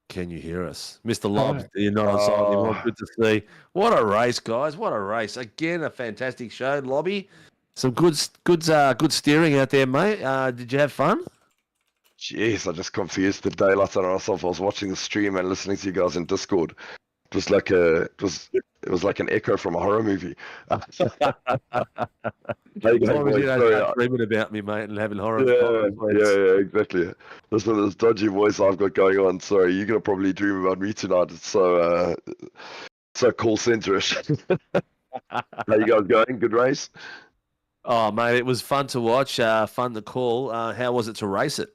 can you hear us? Mr. Lobbs, you're not on side anymore. Good to see. What a race, guys. What a race. Again, a fantastic show. Lobby, some good steering out there, mate. Did you have fun? Jeez, I just confused the daylight out of myself. I was watching the stream and listening to you guys in Discord. It was like it was like an echo from a horror movie. As long as you don't dreaming about me, mate, and having horror. Yeah, exactly. This one, this dodgy voice I've got going on. Sorry, you're gonna probably dream about me tonight. It's so call centerish. How you guys going? Good race? Oh, mate, it was fun to watch. Fun to call. How was it to race it?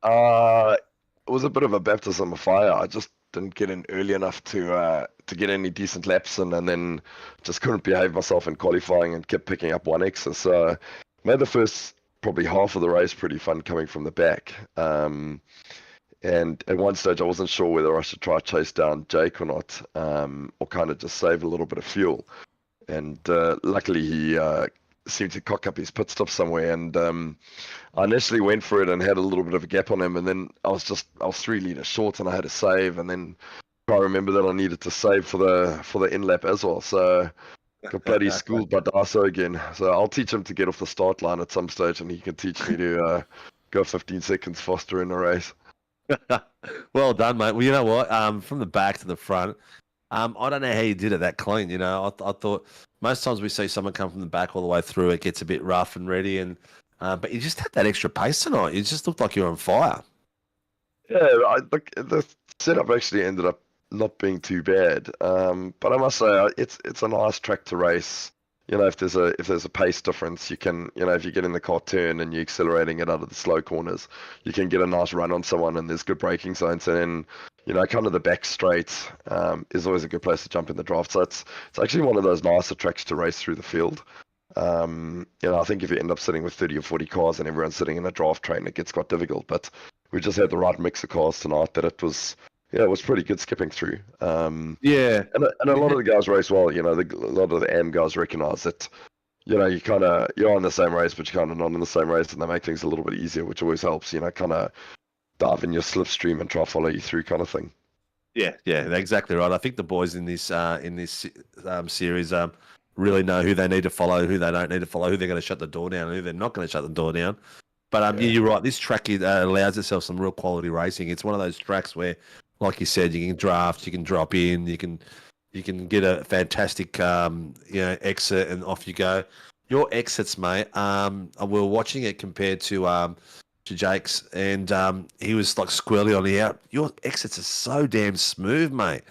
It was a bit of a baptism of fire. didn't get in early enough to get any decent laps in, and then just couldn't behave myself in qualifying and kept picking up 1Xs. So made the first probably half of the race pretty fun coming from the back. And at one stage, I wasn't sure whether I should try to chase down Jake or not, or kind of just save a little bit of fuel. And luckily, he seemed to cock up his pit stop somewhere. And I initially went for it and had a little bit of a gap on him. And then I was 3 litres short, and I had to save. And then I remember that I needed to save for the in lap as well. So got bloody schooled by Darso again. So I'll teach him to get off the start line at some stage, and he can teach me to go 15 seconds faster in a race. Well done, mate. Well, you know what? From the back to the front, I don't know how you did it that clean. You know, I thought most times we see someone come from the back all the way through, it gets a bit rough and ready, and but you just had that extra pace tonight. You just looked like you were on fire. Yeah, the setup actually ended up not being too bad. But I must say, it's a nice track to race. You know, if there's a pace difference, you can, you know, if you get in the car turn and you're accelerating it out of the slow corners, you can get a nice run on someone, and there's good braking zones. And then, you know, kind of the back straight is always a good place to jump in the draft. So it's actually one of those nicer tracks to race through the field. You know, I think if you end up sitting with 30 or 40 cars and everyone's sitting in a draft train, it gets quite difficult. But we just had the right mix of cars tonight that it was pretty good skipping through. Yeah. And a lot of the guys race well. You know, a lot of the AM guys recognise that, you know, you're on the same race, but you're kind of not in the same race, and they make things a little bit easier, which always helps. You know, kind of dive in your slipstream and try to follow you through, kind of thing. Yeah, exactly right. I think the boys in this series really know who they need to follow, who they don't need to follow, who they're going to shut the door down, and who they're not going to shut the door down. But yeah, you're right. This track allows itself some real quality racing. It's one of those tracks where, like you said, you can draft, you can drop in, you can get a fantastic exit, and off you go. Your exits, mate. We were watching it compared to Jake's, and he was like squirrely on the out. Your exits are so damn smooth, mate.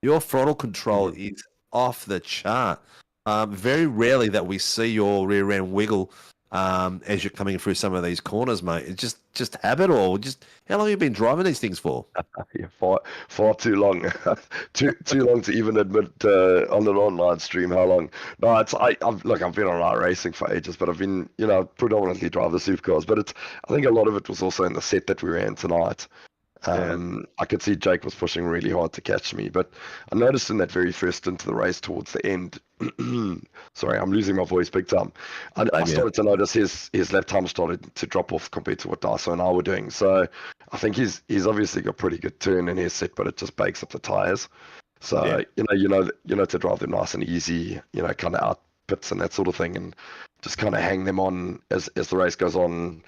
Your throttle control is off the chart. Very rarely that we see your rear end wiggle as you're coming through some of these corners, mate. It's just habit, or just how long have you been driving these things for? Yeah, far too long. too long to even admit on an online stream how long. No, I've been on iRacing for ages, but I've been, you know, predominantly drive the supercars. But I think a lot of it was also in the set that we ran tonight. I could see Jake was pushing really hard to catch me, but I noticed in that very first into the race towards the end, sorry, I'm losing my voice big time. I started to notice his lap time started to drop off compared to what Darso and I were doing. So I think he's obviously got pretty good turn in his set, but it just bakes up the tires. So you know to drive them nice and easy, you know, kind of out pits and that sort of thing, and just kind of hang them on as the race goes on.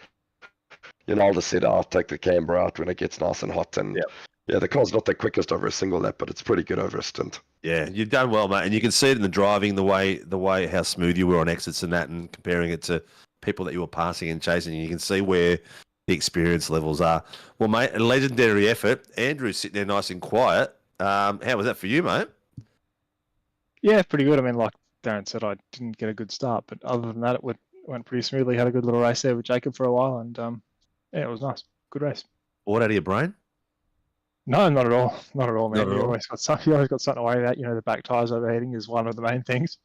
You know, I'll just set out, take the camber out when it gets nice and hot, and the car's not the quickest over a single lap, but it's pretty good over a stint. Yeah, you've done well, mate, and you can see it in the driving, the way how smooth you were on exits and that, and comparing it to people that you were passing and chasing. You can see where the experience levels are. Well, mate, a legendary effort. Andrew's sitting there nice and quiet. How was that for you, mate? Yeah, pretty good. I mean, like Darren said, I didn't get a good start, but other than that, it went pretty smoothly. Had a good little race there with Jacob for a while, and yeah, it was nice. Good race. Bored out of your brain? No, not at all. Not at all, man. Not at You all. always got something to worry about. You know, the back tires overheating is one of the main things.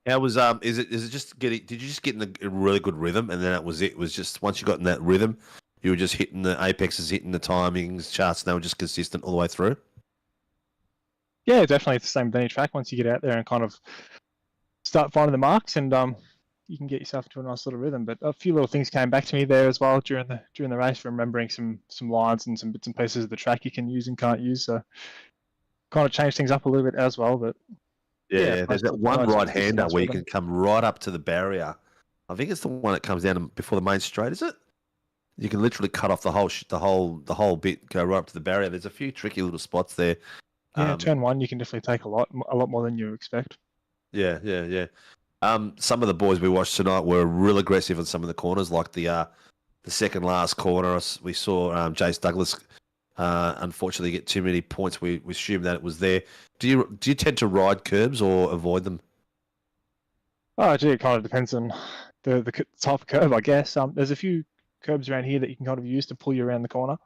How was is it just getting? Did you just get in a really good rhythm, and then that was it? It was just once you got in that rhythm, you were just hitting the apexes, hitting the timings, charts, and they were just consistent all the way through? Yeah, definitely. It's the same with any track. Once you get out there and kind of start finding the marks, and you can get yourself into a nice little rhythm. But a few little things came back to me there as well during the race, remembering some lines and some bits and pieces of the track you can use and can't use. So kind of changed things up a little bit as well. But yeah, there's that one right-hander where you can come right up to the barrier. I think it's the one that comes down before the main straight, is it? You can literally cut off the whole bit, go right up to the barrier. There's a few tricky little spots there. Yeah, turn one, you can definitely take a lot more than you expect. Yeah. Some of the boys we watched tonight were real aggressive on some of the corners, like the second last corner. We saw Jace Douglas unfortunately get too many points. We assumed that it was there. Do you tend to ride curbs or avoid them? Oh, gee, it kind of depends on the type of curb, I guess. There's a few curbs around here that you can kind of use to pull you around the corner.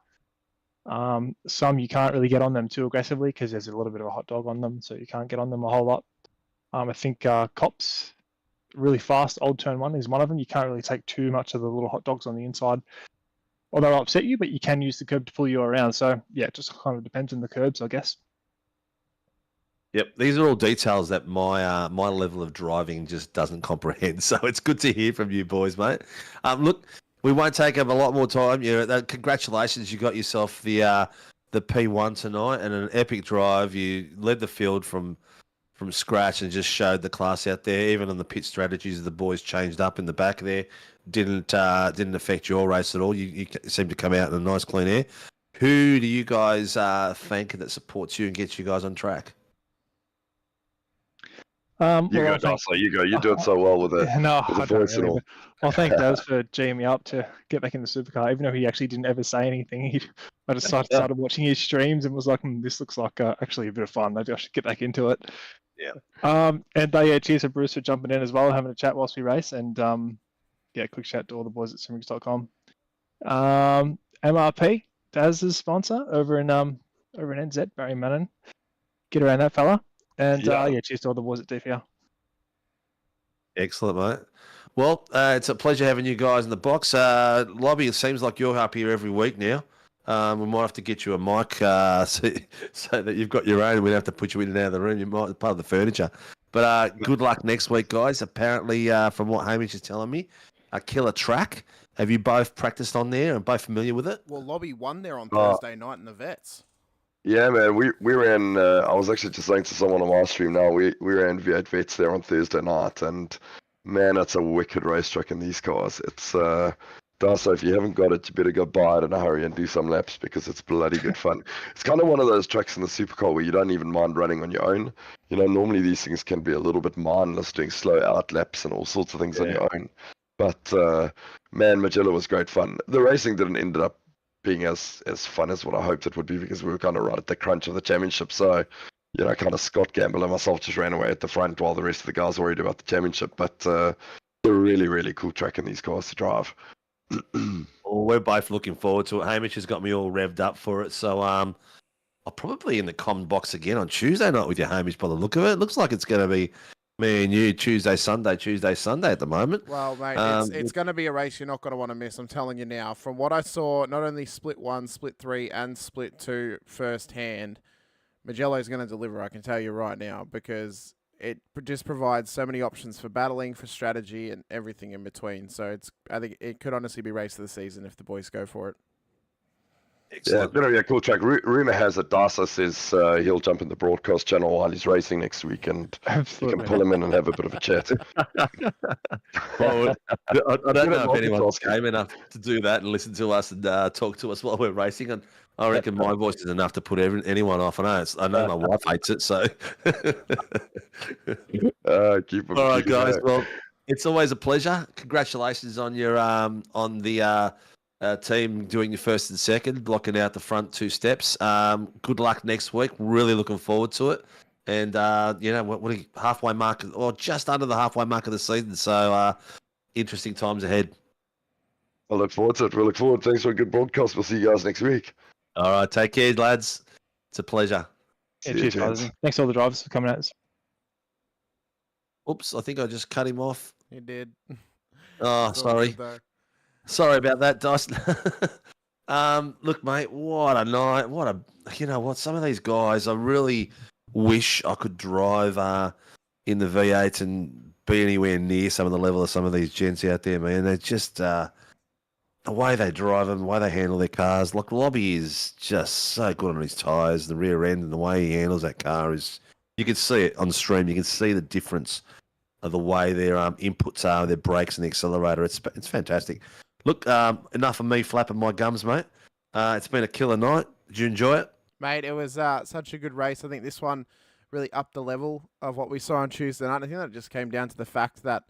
Some you can't really get on them too aggressively because there's a little bit of a hot dog on them, so you can't get on them a whole lot. I think Cops, really fast, old turn one is one of them. You can't really take too much of the little hot dogs on the inside, or they'll upset you, but you can use the curb to pull you around. So yeah, it just kind of depends on the curbs, I guess. Yep, these are all details that my my level of driving just doesn't comprehend. So it's good to hear from you boys, mate. Look, we won't take up a lot more time. Congratulations, you got yourself the P1 tonight and an epic drive. You led the field from scratch and just showed the class out there. Even on the pit strategies, the boys changed up in the back there. Didn't affect your race at all. You seemed to come out in a nice clean air. Who do you guys thank that supports you and gets you guys on track? You go, Darcy. You go. You do it so well with it. No, with the I don't voice and really. all. Well, thank Daz for geeing me up to get back in the supercar, even though he actually didn't ever say anything. I just started watching his streams and was like, this looks like actually a bit of fun. Maybe I should get back into it. Yeah. And cheers to Bruce for jumping in as well, having a chat whilst we race. And quick shout to all the boys at simrigs.com. MRP, Daz's sponsor over in NZ, Barry Mannon. Get around that fella. And cheers to all the boys at DPR. Excellent, mate. Well, it's a pleasure having you guys in the box. Lobby, it seems like you're up here every week now. We might have to get you a mic so that you've got your own. We'd have to put you in and out of the room. You might be part of the furniture. But good luck next week, guys. Apparently, from what Hamish is telling me, a killer track. Have you both practiced on there and both familiar with it? Well, Lobby won there on Thursday night in the Vets. Yeah, man, we ran. I was actually just saying to someone on my stream now. We ran V8 Vets there on Thursday night, and man, it's a wicked racetrack in these cars. It's so if you haven't got it, you better go buy it in a hurry and do some laps because it's bloody good fun. It's kind of one of those tracks in the supercar where you don't even mind running on your own. You know, normally these things can be a little bit mindless, doing slow out laps and all sorts of things on your own. But man, Magellan was great fun. The racing didn't end up being as fun as what I hoped it would be because we were kind of right at the crunch of the championship. So, you know, kind of Scott Gamble and myself just ran away at the front while the rest of the guys worried about the championship. But a really, really cool track in these cars to drive. Well, we're both looking forward to it. Hamish has got me all revved up for it. So I'll probably in the comment box again on Tuesday night with you, Hamish, by the look of it. It looks like it's going to be me and you Tuesday, Sunday at the moment. Well, mate, it's going to be a race you're not going to want to miss. I'm telling you now. From what I saw, not only split 1, split 3, and split 2 firsthand, Magello's going to deliver. I can tell you right now because it just provides so many options for battling, for strategy, and everything in between. So I think it could honestly be race of the season if the boys go for it. Excellent. Yeah, it's going to be a cool track. Rumor has it Darcy says he'll jump in the broadcast channel while he's racing next week, and you can pull him in and have a bit of a chat. Well, I don't know if anyone's game enough to do that and listen to us and talk to us while we're racing. And I reckon my voice is enough to put anyone off. I know my wife hates it, so. Keep All right, guys. Well, it's always a pleasure. Congratulations on your on the team doing your first and second, blocking out the front 2 steps. Good luck next week. Really looking forward to it. And what are you, halfway mark or just under the halfway mark of the season? So interesting times ahead. I look forward to it. We look forward. Thanks for a good broadcast. We'll see you guys next week. All right, take care, lads. It's a pleasure. Yeah, cheers, guys. Thanks to all the drivers for coming out. Oops, I think I just cut him off. You did. Oh, sorry. Sorry about that, Dyson. Look, mate, what a night. Some of these guys, I really wish I could drive in the V8 and be anywhere near some of the level of some of these gents out there, man. They're just the way they drive them, the way they handle their cars. Like, Lobby is just so good on his tyres, the rear end, and the way he handles that car is. You can see it on the stream. You can see the difference of the way their inputs are, their brakes and the accelerator. It's fantastic. Look, enough of me flapping my gums, mate. It's been a killer night. Did you enjoy it? Mate, it was such a good race. I think this one really upped the level of what we saw on Tuesday night. I think that just came down to the fact that,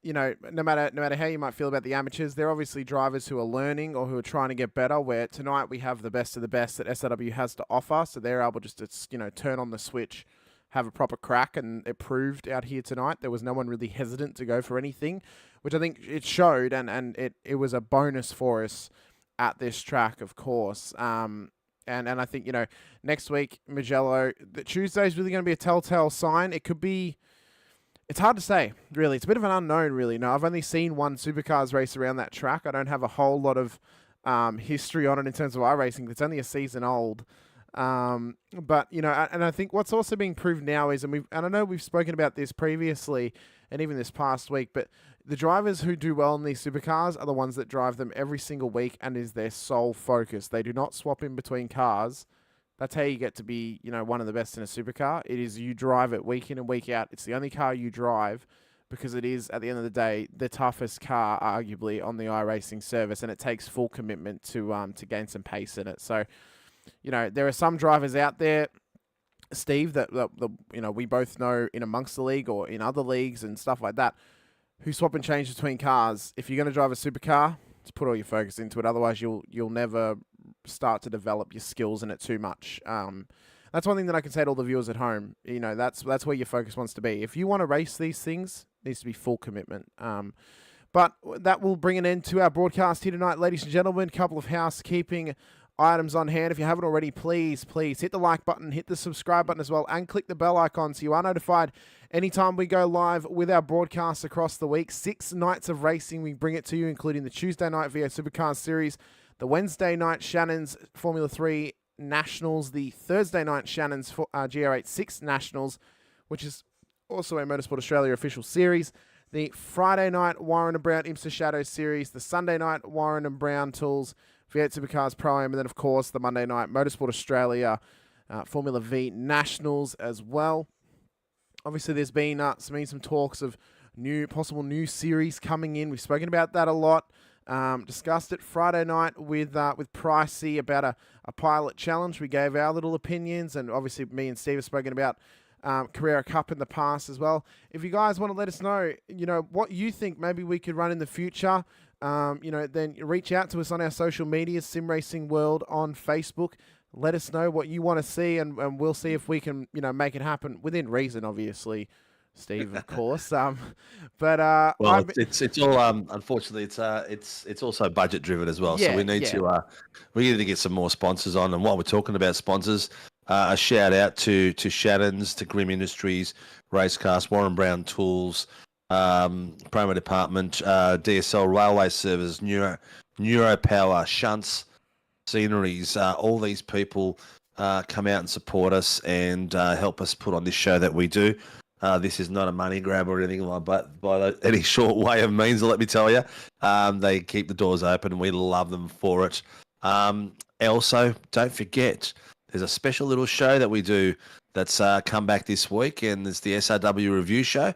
you know, no matter how you might feel about the amateurs, they're obviously drivers who are learning or who are trying to get better, where tonight we have the best of the best that SRW has to offer. So they're able just to, turn on the switch, have a proper crack, and it proved out here tonight. There was no one really hesitant to go for anything, which I think it showed, and it was a bonus for us at this track, of course. And I think, you know, next week, Mugello, the Tuesday is really going to be a telltale sign. It could be, it's hard to say, really. It's a bit of an unknown, really. No, I've only seen one Supercars race around that track. I don't have a whole lot of history on it in terms of iRacing. It's only a season old. But, you know, and I think what's also being proved now is, and I know we've spoken about this previously and even this past week, but the drivers who do well in these supercars are the ones that drive them every single week and is their sole focus. They do not swap in between cars. That's how you get to be, you know, one of the best in a supercar. It is you drive it week in and week out. It's the only car you drive because it is, at the end of the day, the toughest car, arguably, on the iRacing service, and it takes full commitment to gain some pace in it. So, you know, there are some drivers out there, Steve, that you know, we both know in amongst the league or in other leagues and stuff like that, who swap and change between cars. If you're going to drive a supercar, just put all your focus into it. Otherwise, you'll never start to develop your skills in it too much. That's one thing that I can say to all the viewers at home. You know, that's where your focus wants to be. If you want to race these things, it needs to be full commitment. But that will bring an end to our broadcast here tonight, ladies and gentlemen. A couple of housekeeping items on hand. If you haven't already, please hit the like button, hit the subscribe button as well, and click the bell icon so you are notified anytime we go live with our broadcasts across the week. 6 nights of racing, we bring it to you, including the Tuesday night V8 Supercars series, the Wednesday night Shannon's Formula 3 Nationals, the Thursday night Shannon's GR86 Nationals, which is also a Motorsport Australia official series, the Friday night Warren and Brown IMSA Shadow series, the Sunday night Warren and Brown Tools V8 Supercars Pro-Am, and then, of course, the Monday night Motorsport Australia Formula V Nationals as well. Obviously, there's been some talks of possible new series coming in. We've spoken about that a lot. Discussed it Friday night with Pricey about a pilot challenge. We gave our little opinions, and obviously me and Steve have spoken about Carrera Cup in the past as well. If you guys want to let us know, you know, what you think maybe we could run in the future, you know, then reach out to us on our social media, Sim Racing World on Facebook. Let us know what you want to see, and we'll see if we can, you know, make it happen within reason, obviously, Steve, of course. Well, it's all unfortunately it's also budget driven as well. Yeah, so we need to get some more sponsors on. And while we're talking about sponsors, a shout out to Shannon's, to Grim Industries, Racecast, Warren Brown Tools, Promo Department, DSL Railway Service, NeuroPower, Shunts, Sceneries. All these people come out and support us and help us put on this show that we do. This is not a money grab or anything like that by any short way of means, let me tell you. They keep the doors open and we love them for it. Also, don't forget, there's a special little show that we do that's come back this week, and it's the SRW review show.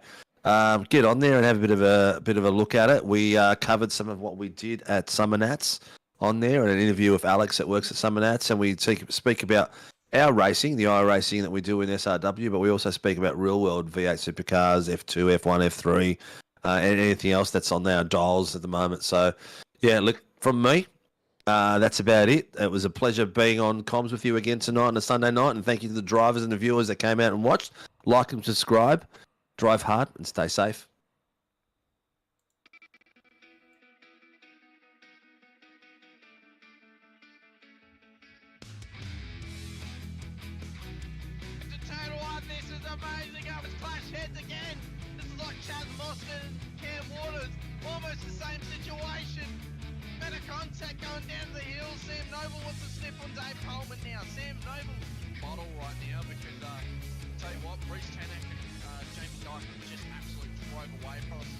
Get on there and have a bit of a look at it. We covered some of what we did at Summer Nats on there, and an interview with Alex that works at Summer Nats, and we speak about our racing, the iRacing that we do in SRW, but we also speak about real world V8 Supercars, F2, F1, F3, and anything else that's on our dials at the moment. So, yeah, look, from me, that's about it. It was a pleasure being on comms with you again tonight on a Sunday night, and thank you to the drivers and the viewers that came out and watched. Like and subscribe, drive hard, and stay safe. Amazing, I was clash heads again. This is like Chaz Mostert and Cam Waters, almost the same situation. Better contact going down the hill. Sam Noble wants to sniff on Dave Coleman now. Sam Noble bottle right now because tell you what, Bruce Tanak and Jamie Dyson just absolutely drove away from us.